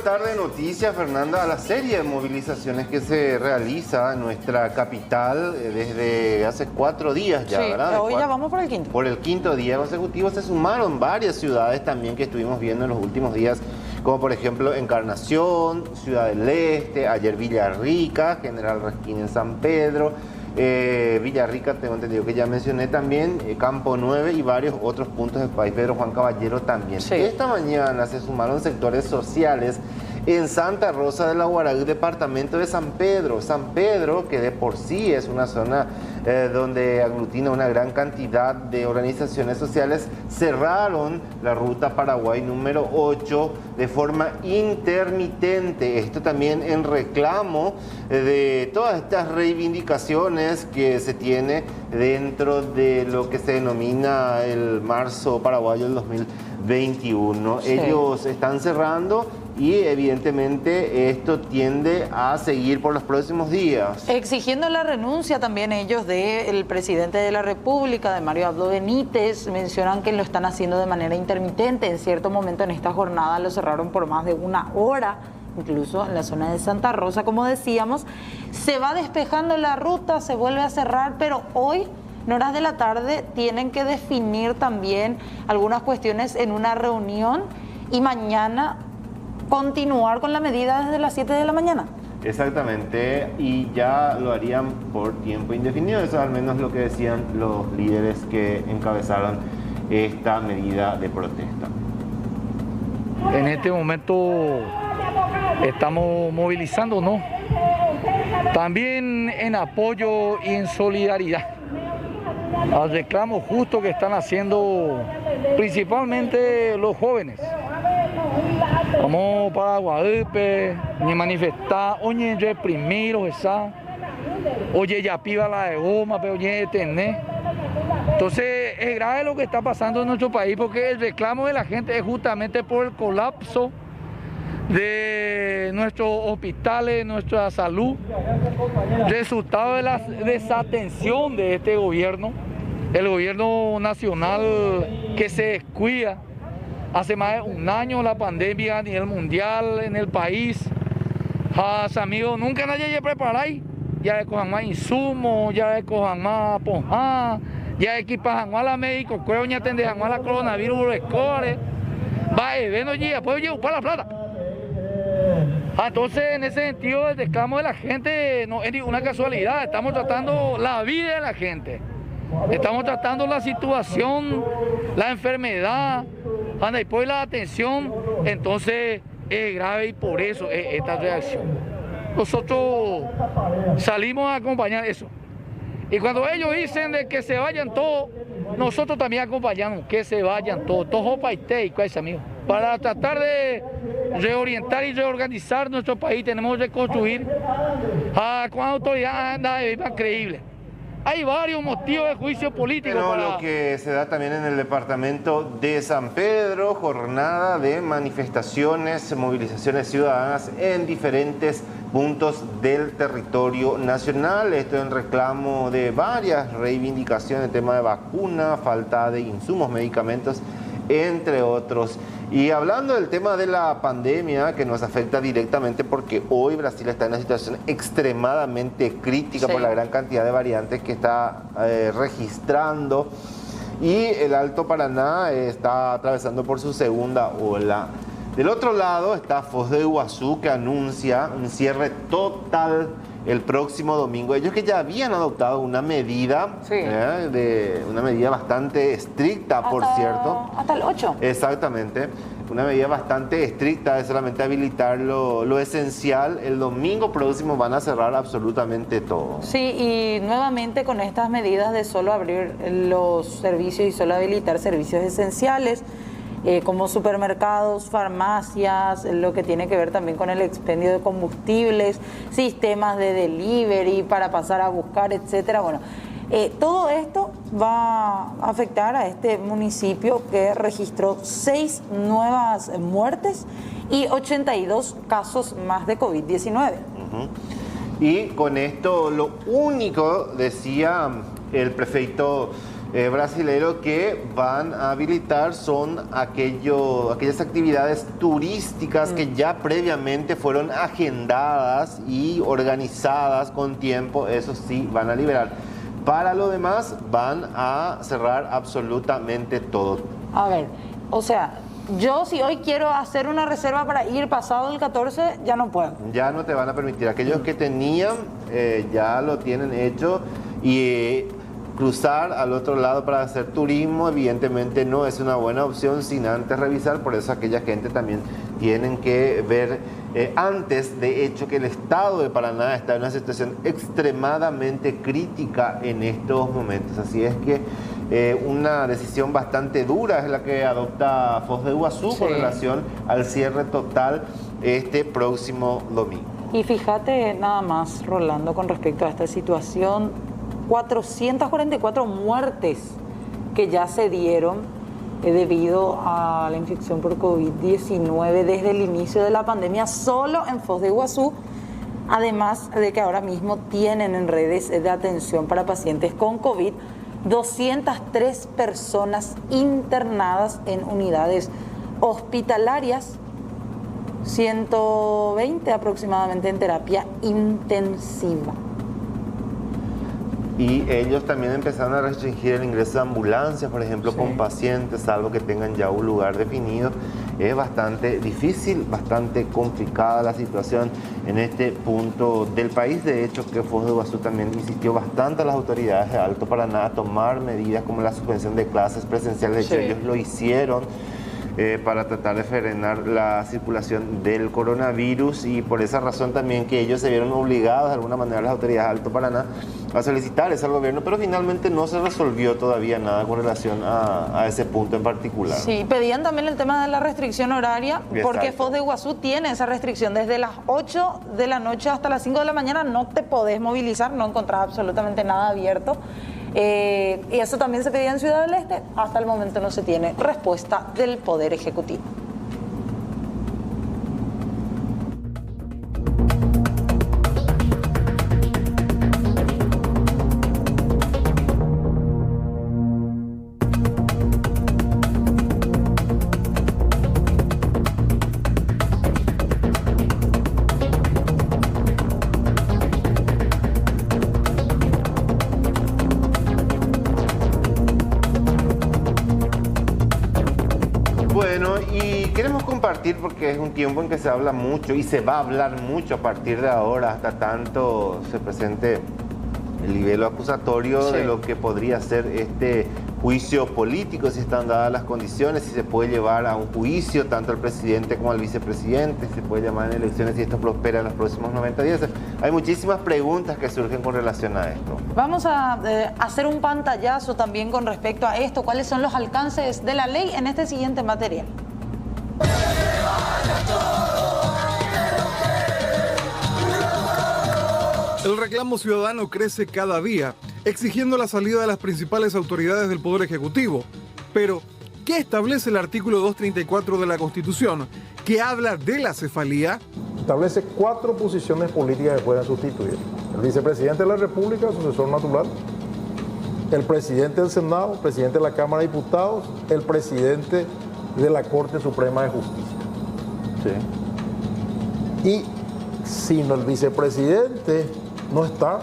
Tarde de noticias, Fernanda, a la serie de movilizaciones que se realiza en nuestra capital desde hace 4 días ya, sí, ¿verdad? Hoy ya vamos por el quinto. Por el quinto día consecutivo se sumaron varias ciudades también que estuvimos viendo en los últimos días, como por ejemplo Encarnación, Ciudad del Este, ayer Villarrica, General Rasquín en San Pedro, Villarrica, tengo entendido que ya mencioné también, Campo 9 y varios otros puntos del país, Pedro Juan Caballero también. Sí. Esta mañana se sumaron sectores sociales en Santa Rosa de la Guaragüe, departamento de San Pedro. San Pedro, que de por sí es una zona donde aglutina una gran cantidad de organizaciones sociales, cerraron la ruta Paraguay número 8 de forma intermitente. Esto también en reclamo de todas estas reivindicaciones que se tiene dentro de lo que se denomina el Marzo Paraguayo del 2021. Sí. Ellos están cerrando y evidentemente esto tiende a seguir por los próximos días. Exigiendo la renuncia también ellos del presidente de la República, de Mario Abdo Benítez. Mencionan que lo están haciendo de manera intermitente. En cierto momento en esta jornada lo cerraron por más de 1 hora, incluso en la zona de Santa Rosa, como decíamos. Se va despejando la ruta, se vuelve a cerrar, pero hoy, en horas de la tarde, tienen que definir también algunas cuestiones en una reunión y mañana continuar con la medida desde las 7 de la mañana. Exactamente, y ya lo harían por tiempo indefinido. Eso es al menos lo que decían los líderes que encabezaron esta medida de protesta. En este momento estamos movilizándonos también en apoyo y en solidaridad al reclamo justo que están haciendo principalmente los jóvenes. Vamos para Guadalupe, ni manifestar, oye, reprimir, oye, ya piba la de goma, pero oye, tener. Entonces, es grave lo que está pasando en nuestro país, porque el reclamo de la gente es justamente por el colapso de nuestros hospitales, nuestra salud, resultado de la desatención de este gobierno, el gobierno nacional que se descuida. Hace más de 1 año la pandemia a nivel mundial en el país. Amigos, nunca nadie preparáis. Ya cojan más insumos, ya cojan más ponja, ya equipan más la médico, creo ya tendrán más la coronavirus, los escores. Va, ven allí, pues oye, para la plata. Entonces, en ese sentido, el reclamo de la gente no es ninguna casualidad. Estamos tratando la vida de la gente. Estamos tratando la situación, la enfermedad, y después la atención. Entonces es grave y por eso es esta reacción. nosotros salimos a acompañar eso. Y cuando ellos dicen de que se vayan todos, nosotros también acompañamos, que se vayan todos amigos. Para tratar de reorientar y reorganizar nuestro país, tenemos que construir con autoridad creíble. Hay varios motivos de juicio político. Pero lo que se da también en el departamento de San Pedro, jornada de manifestaciones, movilizaciones ciudadanas en diferentes puntos del territorio nacional. Esto en reclamo de varias reivindicaciones, tema de vacuna, falta de insumos, medicamentos, entre otros. Y hablando del tema de la pandemia que nos afecta directamente porque hoy Brasil está en una situación extremadamente crítica por la gran cantidad de variantes que está registrando y el Alto Paraná está atravesando por su segunda ola. Del otro lado está Foz de Iguazú que anuncia un cierre total el próximo domingo. Ellos que ya habían adoptado una medida, una medida bastante estricta, por cierto. Hasta el 8. Exactamente. Una medida bastante estricta de solamente habilitar lo esencial. El domingo próximo van a cerrar absolutamente todo. Sí, y nuevamente con estas medidas de solo abrir los servicios y solo habilitar servicios esenciales, como supermercados, farmacias, lo que tiene que ver también con el expendio de combustibles, sistemas de delivery para pasar a buscar, etcétera. Bueno, todo esto va a afectar a este municipio que registró 6 nuevas muertes y 82 casos más de COVID-19. Y con esto lo único, decía el prefecto brasilero, que van a habilitar son aquellas actividades turísticas que ya previamente fueron agendadas y organizadas con tiempo, eso sí van a liberar. Para lo demás van a cerrar absolutamente todo. A ver, o sea, yo si hoy quiero hacer una reserva para ir pasado el 14, ya no puedo. Ya no te van a permitir. Aquellos que tenían, ya lo tienen hecho y cruzar al otro lado para hacer turismo evidentemente no es una buena opción sin antes revisar. Por eso aquella gente también tienen que ver antes, de hecho, que el estado de Paraná está en una situación extremadamente crítica en estos momentos. Así es que una decisión bastante dura es la que adopta Foz de Iguazú con relación al cierre total este próximo domingo. Y fíjate nada más, Rolando, con respecto a esta situación, 444 muertes que ya se dieron debido a la infección por COVID-19 desde el inicio de la pandemia solo en Foz de Iguazú, además de que ahora mismo tienen en redes de atención para pacientes con COVID 203 personas internadas en unidades hospitalarias, 120 aproximadamente en terapia intensiva. Y ellos también empezaron a restringir el ingreso de ambulancias, por ejemplo, con pacientes, salvo que tengan ya un lugar definido. Es bastante difícil, bastante complicada la situación en este punto del país. De hecho, que Foz de Iguazú también insistió bastante a las autoridades de Alto Paraná a tomar medidas como la suspensión de clases presenciales. De hecho, ellos lo hicieron para tratar de frenar la circulación del coronavirus, y por esa razón también que ellos se vieron obligados de alguna manera, las autoridades de Alto Paraná, a solicitar eso al gobierno, pero finalmente no se resolvió todavía nada con relación a ese punto en particular. Sí, pedían también el tema de la restricción horaria, porque Foz de Iguazú tiene esa restricción desde las 8 de la noche hasta las 5 de la mañana, no te podés movilizar, no encontrás absolutamente nada abierto. Y eso también se pedía en Ciudad del Este. Hasta el momento no se tiene respuesta del Poder Ejecutivo. Porque es un tiempo en que se habla mucho y se va a hablar mucho a partir de ahora, hasta tanto se presente el nivel acusatorio de lo que podría ser este juicio político, si están dadas las condiciones, si se puede llevar a un juicio tanto al presidente como al vicepresidente, si se puede llamar en elecciones si esto prospera en los próximos 90 días. Hay muchísimas preguntas que surgen con relación a esto. Vamos a hacer un pantallazo también con respecto a esto. ¿Cuáles son los alcances de la ley en este siguiente material? El reclamo ciudadano crece cada día, exigiendo la salida de las principales autoridades del Poder Ejecutivo. Pero, ¿qué establece el artículo 234 de la Constitución, que habla de la cefalía? Establece 4 posiciones políticas que pueden sustituir. El vicepresidente de la República, sucesor natural, el presidente del Senado, el presidente de la Cámara de Diputados, el presidente de la Corte Suprema de Justicia. Sí. Y si el vicepresidente no está,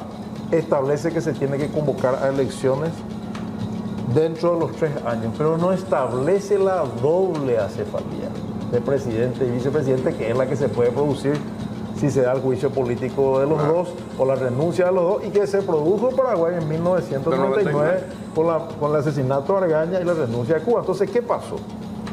establece que se tiene que convocar a elecciones dentro de los 3 años, pero no establece la doble acefalía de presidente y vicepresidente, que es la que se puede producir si se da el juicio político de los dos o la renuncia de los dos, y que se produjo en Paraguay en 1999 con el asesinato de Argaña y la renuncia de Cuba. Entonces, ¿qué pasó?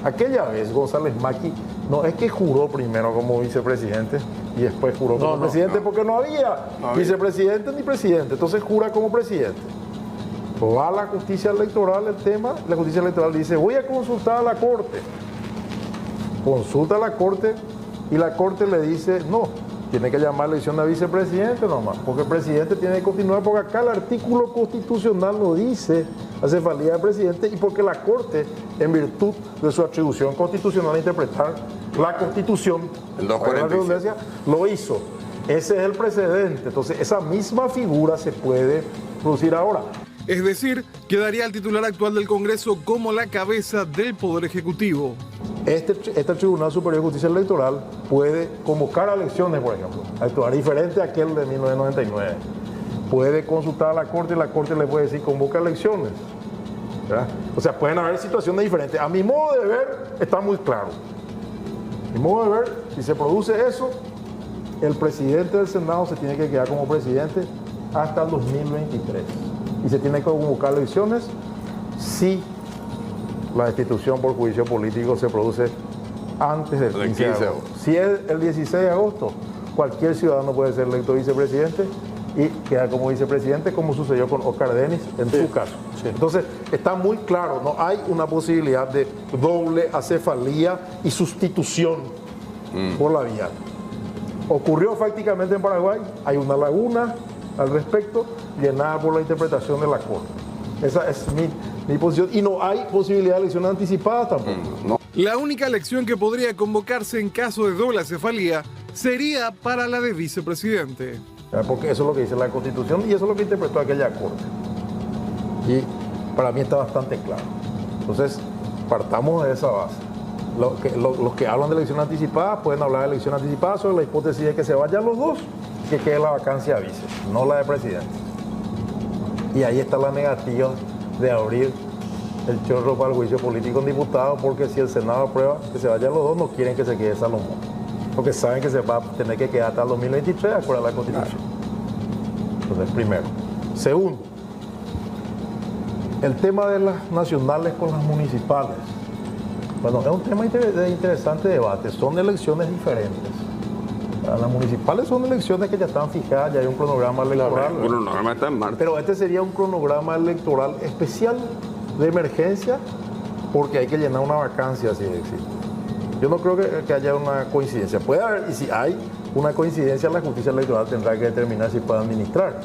Aquella vez González Macchi no es que juró primero como vicepresidente y después juró como presidente, porque no había vicepresidente ni presidente, entonces jura como presidente. Va a la justicia electoral el tema, la justicia electoral dice, voy a consultar a la Corte. Consulta a la Corte y la Corte le dice, no, tiene que llamar a elección de vicepresidente nomás, porque el presidente tiene que continuar, porque acá el artículo constitucional lo dice, acefalía del presidente, y porque la Corte, en virtud de su atribución constitucional a interpretar la Constitución, lo hizo. Ese es el precedente. Entonces, esa misma figura se puede producir ahora. Es decir, quedaría el titular actual del Congreso como la cabeza del Poder Ejecutivo. Este Tribunal Superior de Justicia Electoral puede convocar a elecciones, por ejemplo, actuar diferente a aquel de 1999. Puede consultar a la Corte y la Corte le puede decir convoca elecciones. ¿Verdad? O sea, pueden haber situaciones diferentes. A mi modo de ver, está muy claro. A mi modo de ver, si se produce eso, el presidente del Senado se tiene que quedar como presidente hasta el 2023. Y se tiene que convocar elecciones si la destitución por juicio político se produce antes del 15 de agosto. Si es el 16 de agosto, cualquier ciudadano puede ser electo vicepresidente y quedar como vicepresidente, como sucedió con Oscar Denis en su caso. Sí. Entonces, está muy claro, no hay una posibilidad de doble acefalía y sustitución por la vía. Ocurrió prácticamente en Paraguay, hay una laguna al respecto, llenada por la interpretación de la Corte. Esa es mi posición, y no hay posibilidad de elecciones anticipadas tampoco. No. La única elección que podría convocarse en caso de doble acefalía sería para la de vicepresidente. Porque eso es lo que dice la Constitución y eso es lo que interpretó aquella Corte. Y para mí está bastante claro. Entonces, partamos de esa base. Los que hablan de elecciones anticipadas pueden hablar de elecciones anticipadas sobre la hipótesis de que se vayan los dos, que quede la vacancia a vice, no la de presidente. Y ahí está la negativa de abrir el chorro para el juicio político en diputados, porque si el Senado aprueba que se vayan los dos, no quieren que se quede Salomón, porque saben que se va a tener que quedar hasta el 2023 de acuerdo a la Constitución. Entonces, primero. Segundo, el tema de las nacionales con las municipales. Bueno, es un tema de interesante debate. Son elecciones diferentes. Las municipales son elecciones que ya están fijadas, ya hay un cronograma electoral. El cronograma está en marcha. Pero este sería un cronograma electoral especial de emergencia, porque hay que llenar una vacancia si existe. Yo no creo que haya una coincidencia. Puede haber, y si hay una coincidencia, la justicia electoral tendrá que determinar si puede administrar.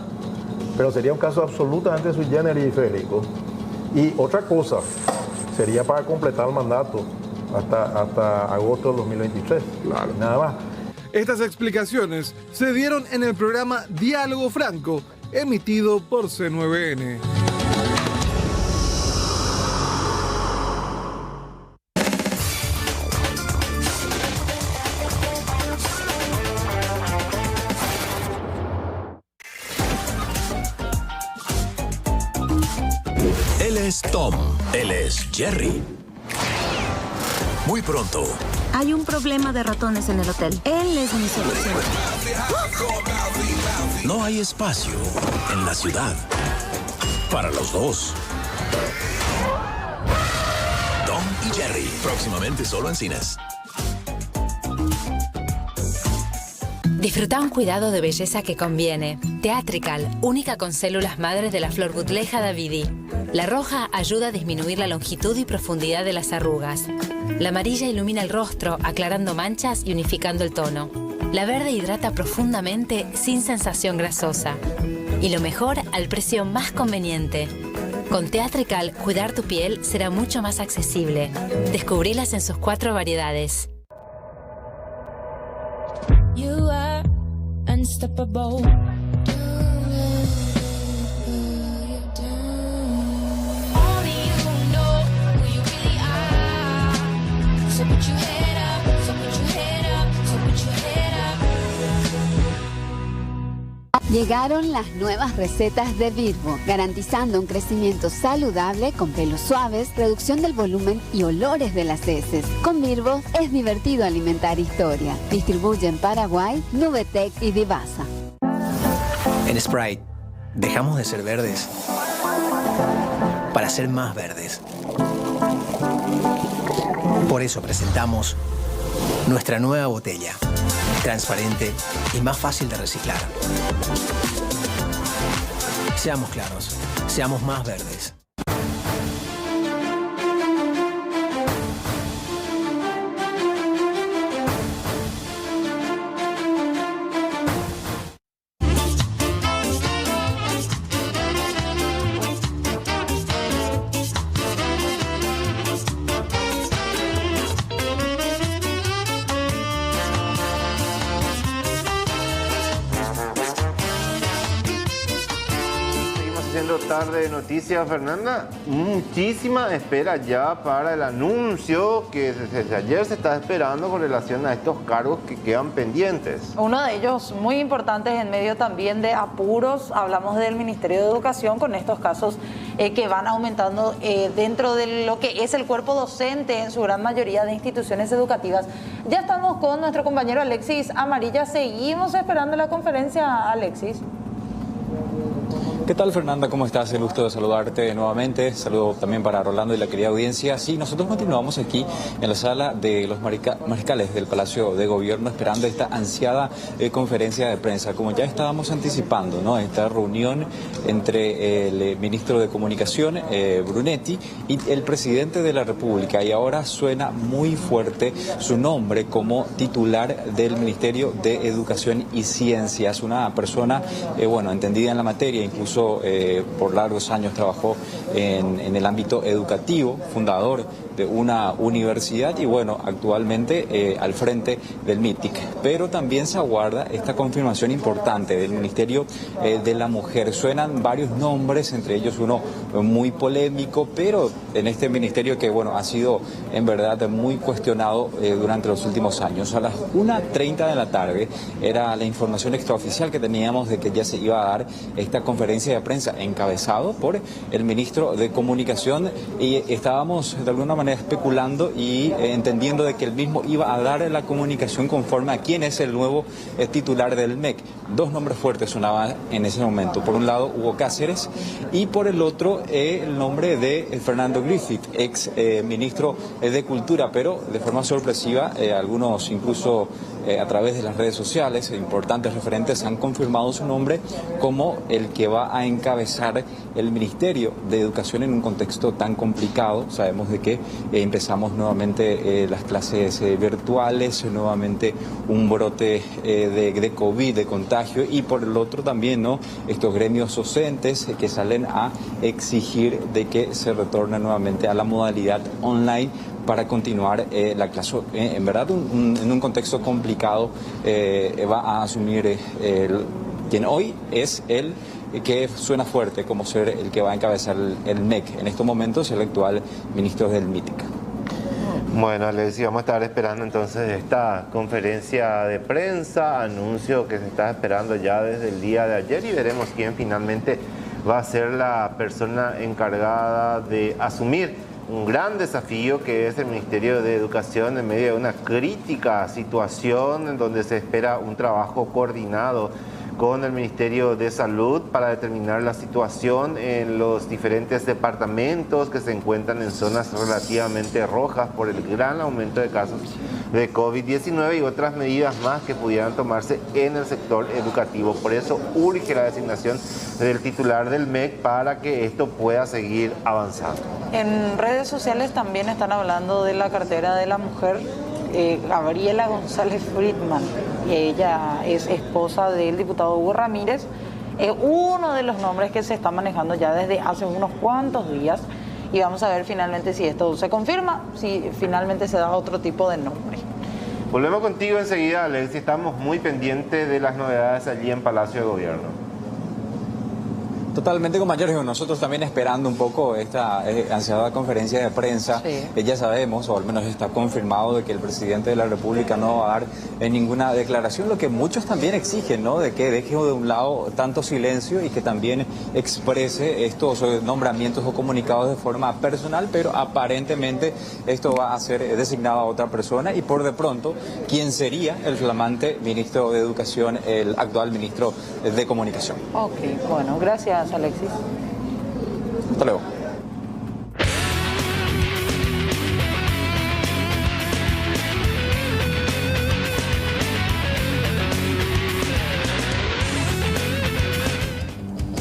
Pero sería un caso absolutamente sui generis, Federico. Y otra cosa, sería para completar el mandato hasta agosto del 2023. Claro. Nada más. Estas explicaciones se dieron en el programa Diálogo Franco, emitido por C9N. Él es Tom, él es Jerry. Muy pronto. Hay un problema de ratones en el hotel. Él es mi solución. No hay espacio en la ciudad para los dos. y Jerry, próximamente solo en cines. Disfruta un cuidado de belleza que conviene. Teatrical, única con células madres de la flor Butleja davidi. La roja ayuda a disminuir la longitud y profundidad de las arrugas. La amarilla ilumina el rostro, aclarando manchas y unificando el tono. La verde hidrata profundamente sin sensación grasosa. Y lo mejor, al precio más conveniente. Con Teatrical, cuidar tu piel será mucho más accesible. Descubrilas en sus 4 variedades. You are unstoppable. Only you know who you really are. So put your head up, so put your head up, so put your head up. Llegaron las nuevas recetas de Virbo, garantizando un crecimiento saludable con pelos suaves, reducción del volumen y olores de las heces. Con Virbo es divertido alimentar historia. Distribuye en Paraguay, Nubetec y Divasa. En Sprite, dejamos de ser verdes para ser más verdes. Por eso presentamos nuestra nueva botella, transparente y más fácil de reciclar. Seamos claros, seamos más verdes. Tarde de noticias, Fernanda. Muchísima espera ya para el anuncio que desde ayer se está esperando con relación a estos cargos que quedan pendientes. Uno de ellos muy importantes en medio también de apuros. Hablamos del Ministerio de Educación con estos casos que van aumentando dentro de lo que es el cuerpo docente en su gran mayoría de instituciones educativas. Ya estamos con nuestro compañero Alexis Amarilla. Seguimos esperando la conferencia, Alexis. ¿Qué tal, Fernanda? ¿Cómo estás? El gusto de saludarte nuevamente. Saludo también para Rolando y la querida audiencia. Sí, nosotros continuamos aquí en la sala de los mariscales del Palacio de Gobierno esperando esta ansiada conferencia de prensa. Como ya estábamos anticipando, ¿no? Esta reunión entre el ministro de Comunicación, Brunetti, y el presidente de la República. Y ahora suena muy fuerte su nombre como titular del Ministerio de Educación y Ciencias. Una persona, entendida en la materia, incluso por largos años trabajó en el ámbito educativo, fundador de una universidad y actualmente al frente del MITIC. Pero también se aguarda esta confirmación importante del Ministerio de la Mujer. Suenan varios nombres, entre ellos uno muy polémico, pero en este ministerio que ha sido en verdad muy cuestionado durante los últimos años. A las 1:30 de la tarde era la información extraoficial que teníamos de que ya se iba a dar esta conferencia de prensa encabezado por el ministro de Comunicación y estábamos de alguna manera especulando y entendiendo de que el mismo iba a dar la comunicación conforme a quién es el nuevo titular del MEC. Dos nombres fuertes sonaban en ese momento. Por un lado Hugo Cáceres y por el otro el nombre de Fernando Griffith, ex ministro de Cultura, pero de forma sorpresiva algunos incluso a través de las redes sociales, importantes referentes han confirmado su nombre como el que va a encabezar el Ministerio de Educación en un contexto tan complicado. Sabemos de que empezamos nuevamente las clases virtuales, nuevamente un brote de COVID, de contagio, y por el otro también, ¿no?, estos gremios docentes que salen a exigir de que se retorne nuevamente a la modalidad online para continuar la clase. En verdad, en un contexto complicado va a asumir quien hoy es el que suena fuerte como ser el que va a encabezar el MEC. En estos momentos el actual ministro del MITIC. Bueno, les vamos a estar esperando entonces esta conferencia de prensa, anuncio que se está esperando ya desde el día de ayer, y veremos quién finalmente va a ser la persona encargada de asumir un gran desafío que es el Ministerio de Educación en medio de una crítica situación en donde se espera un trabajo coordinado con el Ministerio de Salud para determinar la situación en los diferentes departamentos que se encuentran en zonas relativamente rojas por el gran aumento de casos de COVID-19 y otras medidas más que pudieran tomarse en el sector educativo. Por eso urge la designación del titular del MEC para que esto pueda seguir avanzando. En redes sociales también están hablando de la cartera de la mujer Gabriela González Friedman. Ella es esposa del diputado Hugo Ramírez. Uno de los nombres que se está manejando ya desde hace unos cuantos días. Y vamos a ver finalmente si esto se confirma, si finalmente se da otro tipo de nombre. Volvemos contigo enseguida, Alex. Estamos muy pendientes de las novedades allí en Palacio de Gobierno. Totalmente, compañeros, nosotros también esperando un poco esta ansiada conferencia de prensa. Ya sabemos, o al menos está confirmado, de que el presidente de la República no va a dar ninguna declaración, lo que muchos también exigen, ¿no? De que deje de un lado tanto silencio y que también exprese estos nombramientos o comunicados de forma personal, pero aparentemente esto va a ser designado a otra persona y por de pronto, ¿quién sería el flamante ministro de Educación, el actual ministro de Comunicación? Ok, bueno, gracias, Alexis. Hasta luego.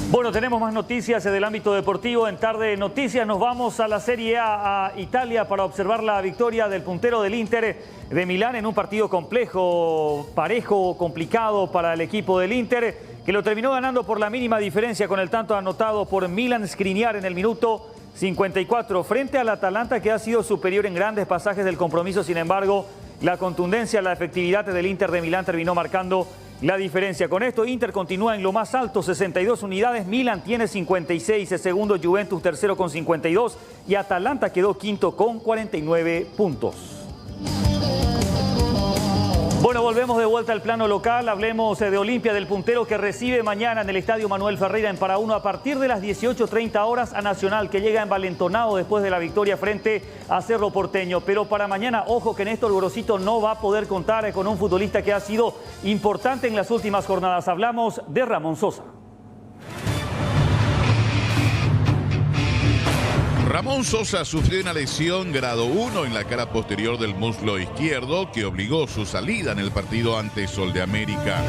Bueno, tenemos más noticias del ámbito deportivo. En Tarde de Noticias nos vamos a la Serie A Italia para observar la victoria del puntero del Inter de Milán en un partido complejo, parejo, complicado para el equipo del Inter, que lo terminó ganando por la mínima diferencia con el tanto anotado por Milan Skriniar en el minuto 54 frente al Atalanta, que ha sido superior en grandes pasajes del compromiso. Sin embargo, la contundencia, la efectividad del Inter de Milán terminó marcando la diferencia. Con esto, Inter continúa en lo más alto, 62 unidades. Milan tiene 56, segundo Juventus, tercero con 52. Y Atalanta quedó quinto con 49 puntos. Bueno, volvemos de vuelta al plano local. Hablemos de Olimpia, del puntero que recibe mañana en el Estadio Manuel Ferreira en Paraúno a partir de las 18:30 horas a Nacional, que llega envalentonado después de la victoria frente a Cerro Porteño. Pero para mañana, ojo que Néstor Gorosito no va a poder contar con un futbolista que ha sido importante en las últimas jornadas. Hablamos de Ramón Sosa. Ramón Sosa sufrió una lesión grado 1 en la cara posterior del muslo izquierdo que obligó su salida en el partido ante Sol de América.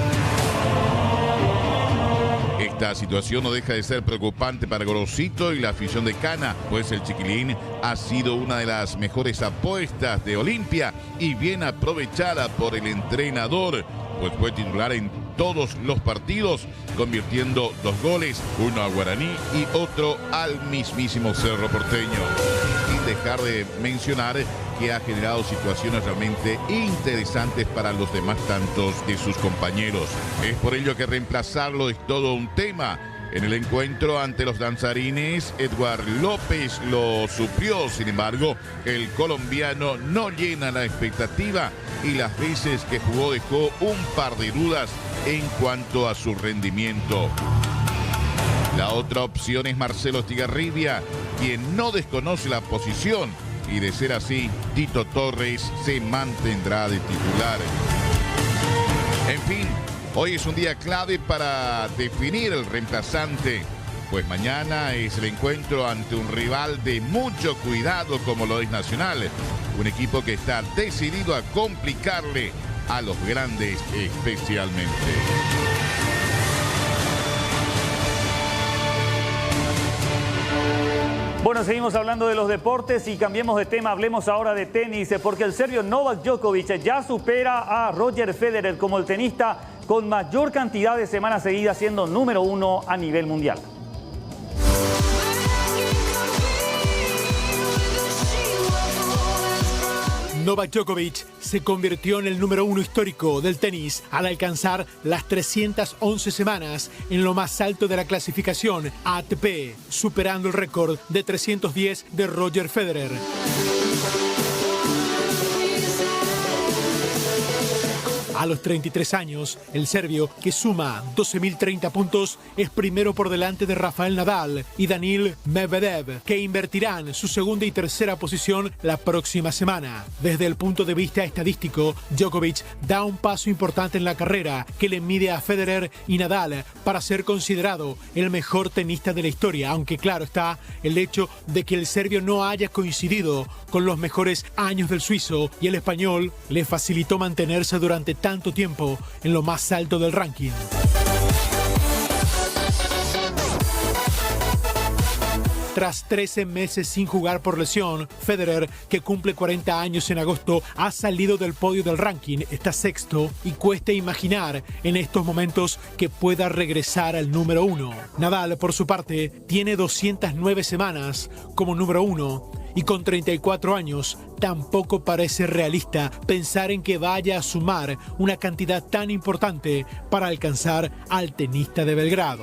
Esta situación no deja de ser preocupante para Gorosito y la afición de Cana, pues el chiquilín ha sido una de las mejores apuestas de Olimpia y bien aprovechada por el entrenador, pues fue titular en todos los partidos, convirtiendo 2 goles, uno a Guaraní y otro al mismísimo Cerro Porteño. Sin dejar de mencionar que ha generado situaciones realmente interesantes para los demás tantos de sus compañeros. Es por ello que reemplazarlo es todo un tema. En el encuentro ante los danzarines, Edward López lo suplió. Sin embargo, el colombiano no llena la expectativa y las veces que jugó dejó un par de dudas en cuanto a su rendimiento. La otra opción es Marcelo Estigarribia, quien no desconoce la posición, y de ser así, Tito Torres se mantendrá de titular. En fin, hoy es un día clave para definir el reemplazante, pues mañana es el encuentro ante un rival de mucho cuidado como lo es Nacional, un equipo que está decidido a complicarle a los grandes especialmente. Bueno, seguimos hablando de los deportes y cambiemos de tema, hablemos ahora de tenis, porque el serbio Novak Djokovic ya supera a Roger Federer como el tenista con mayor cantidad de semanas seguidas siendo número 1 a nivel mundial. Novak Djokovic se convirtió en el número 1 histórico del tenis al alcanzar las 311 semanas en lo más alto de la clasificación ATP, superando el récord de 310 de Roger Federer. A los 33 años, el serbio, que suma 12.030 puntos, es primero por delante de Rafael Nadal y Daniil Medvedev, que invertirán su segunda y tercera posición la próxima semana. Desde el punto de vista estadístico, Djokovic da un paso importante en la carrera que le mide a Federer y Nadal para ser considerado el mejor tenista de la historia, aunque claro está el hecho de que el serbio no haya coincidido con los mejores años del suizo y el español le facilitó mantenerse durante tanto tiempo en lo más alto del ranking. Tras 13 meses sin jugar por lesión, Federer, que cumple 40 años en agosto, ha salido del podio del ranking, está sexto y cuesta imaginar en estos momentos que pueda regresar al número 1. Nadal, por su parte, tiene 209 semanas como número 1 y con 34 años tampoco parece realista pensar en que vaya a sumar una cantidad tan importante para alcanzar al tenista de Belgrado.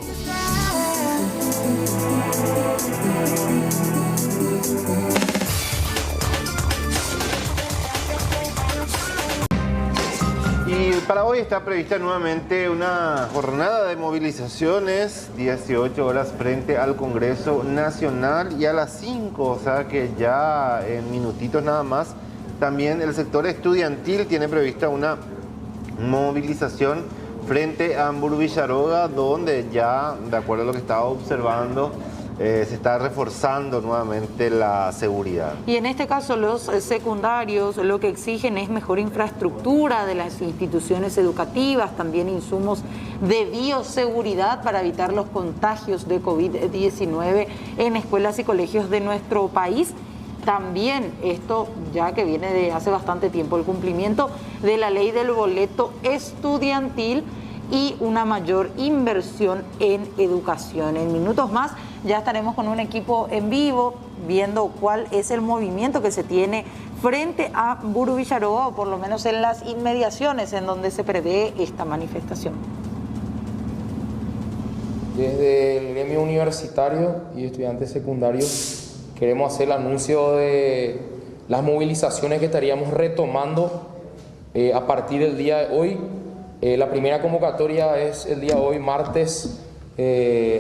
Y para hoy está prevista nuevamente una jornada de movilizaciones, 18 horas frente al Congreso Nacional y a las 5, o sea que ya en minutitos nada más. También el sector estudiantil tiene prevista una movilización frente a Ambur Villaroga, donde ya, de acuerdo a lo que estaba observando, se está reforzando nuevamente la seguridad. Y en este caso los secundarios lo que exigen es mejor infraestructura de las instituciones educativas, también insumos de bioseguridad para evitar los contagios de COVID-19 en escuelas y colegios de nuestro país. También esto, ya que viene de hace bastante tiempo, el cumplimiento de la ley del boleto estudiantil y una mayor inversión en educación. En minutos más ya estaremos con un equipo en vivo viendo cuál es el movimiento que se tiene frente a Ambur Villaroga, o por lo menos en las inmediaciones en donde se prevé esta manifestación. Desde el gremio universitario y estudiantes secundarios queremos hacer el anuncio de las movilizaciones que estaríamos retomando a partir del día de hoy. La primera convocatoria es el día de hoy, martes,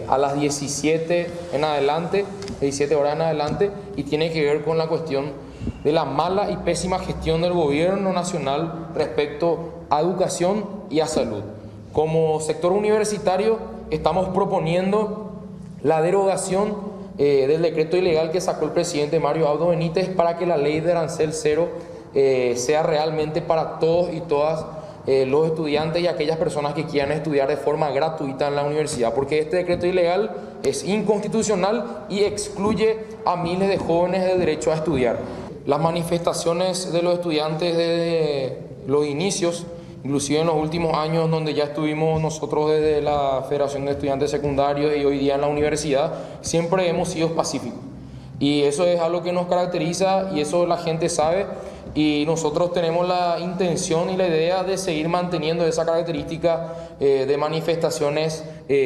a las 17 en adelante, 17 horas en adelante, y tiene que ver con la cuestión de la mala y pésima gestión del gobierno nacional respecto a educación y a salud. Como sector universitario estamos proponiendo la derogación del decreto ilegal que sacó el presidente Mario Abdo Benítez para que la ley de arancel cero sea realmente para todos y todas los estudiantes y aquellas personas que quieran estudiar de forma gratuita en la universidad, porque este decreto ilegal es inconstitucional y excluye a miles de jóvenes del derecho a estudiar. Las manifestaciones de los estudiantes desde los inicios, inclusive en los últimos años donde ya estuvimos nosotros desde la Federación de Estudiantes Secundarios y hoy día en la universidad, siempre hemos sido pacíficos. Y eso es algo que nos caracteriza y eso la gente sabe. Y nosotros tenemos la intención y la idea de seguir manteniendo esa característica de manifestaciones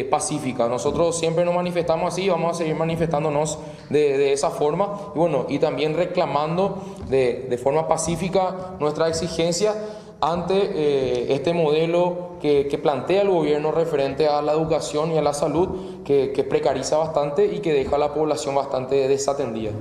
pacíficas. Nosotros siempre nos manifestamos así, vamos a seguir manifestándonos de esa forma y bueno, y también reclamando de forma pacífica nuestra exigencia ante este modelo que plantea el gobierno referente a la educación y a la salud, que precariza bastante y que deja a la población bastante desatendida.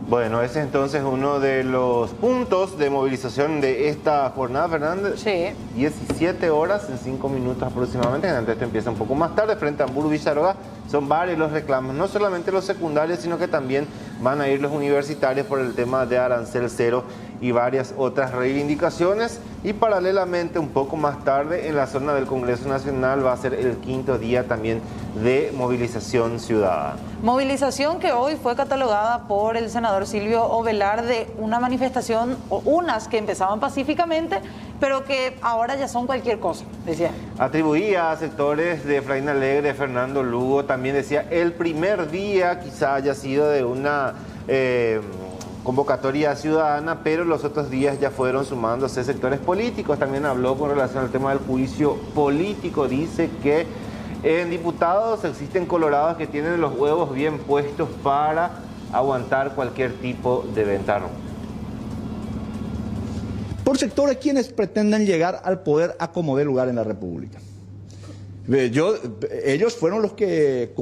Bueno, ese es entonces uno de los puntos de movilización de esta jornada, Fernández. Sí. 17 horas en 5 minutos aproximadamente. Generalmente esto empieza un poco más tarde frente a Ambur Villaroga. Son varios los reclamos, no solamente los secundarios, sino que también van a ir los universitarios por el tema de arancel cero y varias otras reivindicaciones. Y paralelamente, un poco más tarde, en la zona del Congreso Nacional va a ser el 5º día también de movilización ciudadana. Movilización que hoy fue catalogada por el senador Silvio Ovelar de una manifestación, o unas que empezaban pacíficamente, pero que ahora ya son cualquier cosa, decía. Atribuía a sectores de Efraín Alegre, Fernando Lugo, también decía el primer día quizá haya sido de una convocatoria ciudadana, pero los otros días ya fueron sumándose sectores políticos. También habló con relación al tema del juicio político, dice que en diputados existen colorados que tienen los huevos bien puestos para aguantar cualquier tipo de ventarrón. por sectores quienes pretenden llegar al poder a como dé lugar en la República. Ellos fueron los que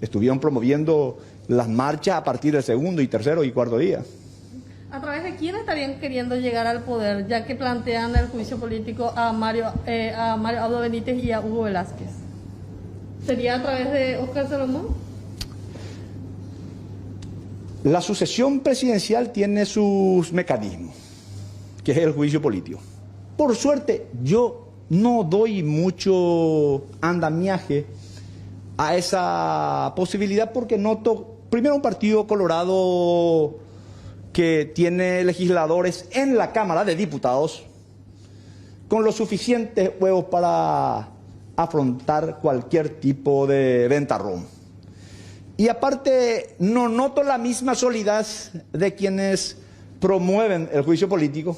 estuvieron promoviendo las marchas a partir del segundo y tercero y cuarto día. ¿A través de quién estarían queriendo llegar al poder, ya que plantean el juicio político a Mario Abdo Benítez y a Hugo Velázquez? ¿Sería a través de Óscar Salomón? La sucesión presidencial tiene sus mecanismos, que es el juicio político. Por suerte, yo no doy mucho andamiaje a esa posibilidad porque noto, primero, un partido colorado que tiene legisladores en la Cámara de Diputados con los suficientes huevos para afrontar cualquier tipo de ventarrón. Y aparte, no noto la misma solidez de quienes promueven el juicio político,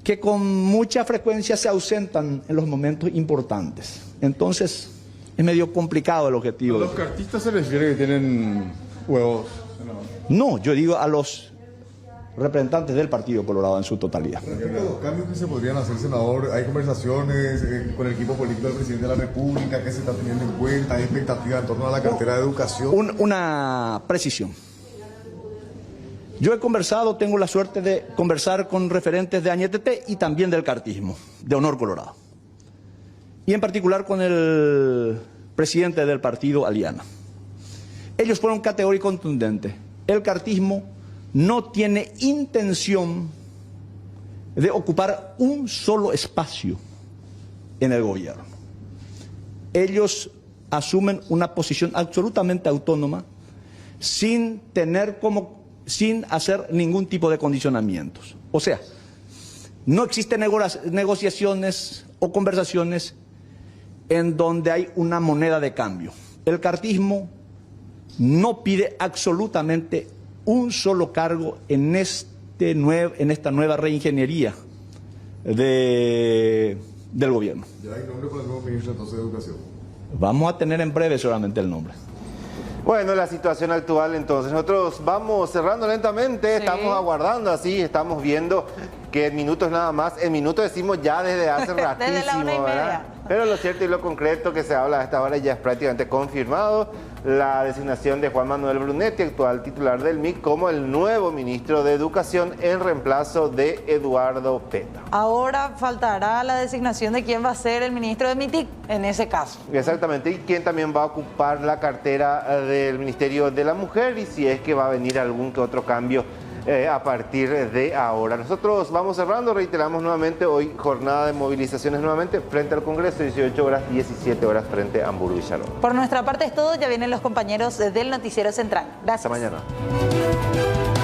que con mucha frecuencia se ausentan en los momentos importantes. Entonces, es medio complicado el objetivo. ¿A los cartistas se refiere que tienen huevos? No, yo digo a los representantes del Partido Colorado en su totalidad. Respecto a los cambios que se podrían hacer, senador, hay conversaciones con el equipo político del presidente de la República, ¿qué se está teniendo en cuenta? ¿Hay expectativas en torno a la cartera de educación? Una precisión. Yo he conversado, tengo la suerte de conversar con referentes de Añetete y también del cartismo, de Honor Colorado. Y en particular con el presidente del partido Aliana. Ellos fueron categóricos y contundentes. El cartismo no tiene intención de ocupar un solo espacio en el gobierno. Ellos asumen una posición absolutamente autónoma sin hacer ningún tipo de condicionamientos. O sea, no existen negociaciones o conversaciones en donde hay una moneda de cambio. El cartismo no pide absolutamente un solo cargo en esta nueva reingeniería del gobierno. ¿Ya hay nombre para el nuevo ministro entonces de Educación? Vamos a tener en breve solamente el nombre. Bueno, la situación actual, entonces, nosotros vamos cerrando lentamente, estamos aguardando así, estamos viendo que en minutos nada más, en minutos decimos ya desde hace ratísimo, desde la 1:30. ¿verdad? Pero lo cierto y lo concreto que se habla a esta hora ya es prácticamente confirmado, la designación de Juan Manuel Brunetti, actual titular del MIC, como el nuevo ministro de Educación en reemplazo de Eduardo Peta. Ahora faltará la designación de quién va a ser el ministro de MITIC en ese caso. Exactamente, y quién también va a ocupar la cartera del Ministerio de la Mujer y si es que va a venir algún que otro cambio a partir de ahora. Nosotros vamos cerrando, reiteramos nuevamente hoy jornada de movilizaciones nuevamente frente al Congreso, 18 horas, 17 horas frente a Hamburgo y Shalom. Por nuestra parte es todo, ya vienen los compañeros del Noticiero Central. Gracias. Hasta mañana.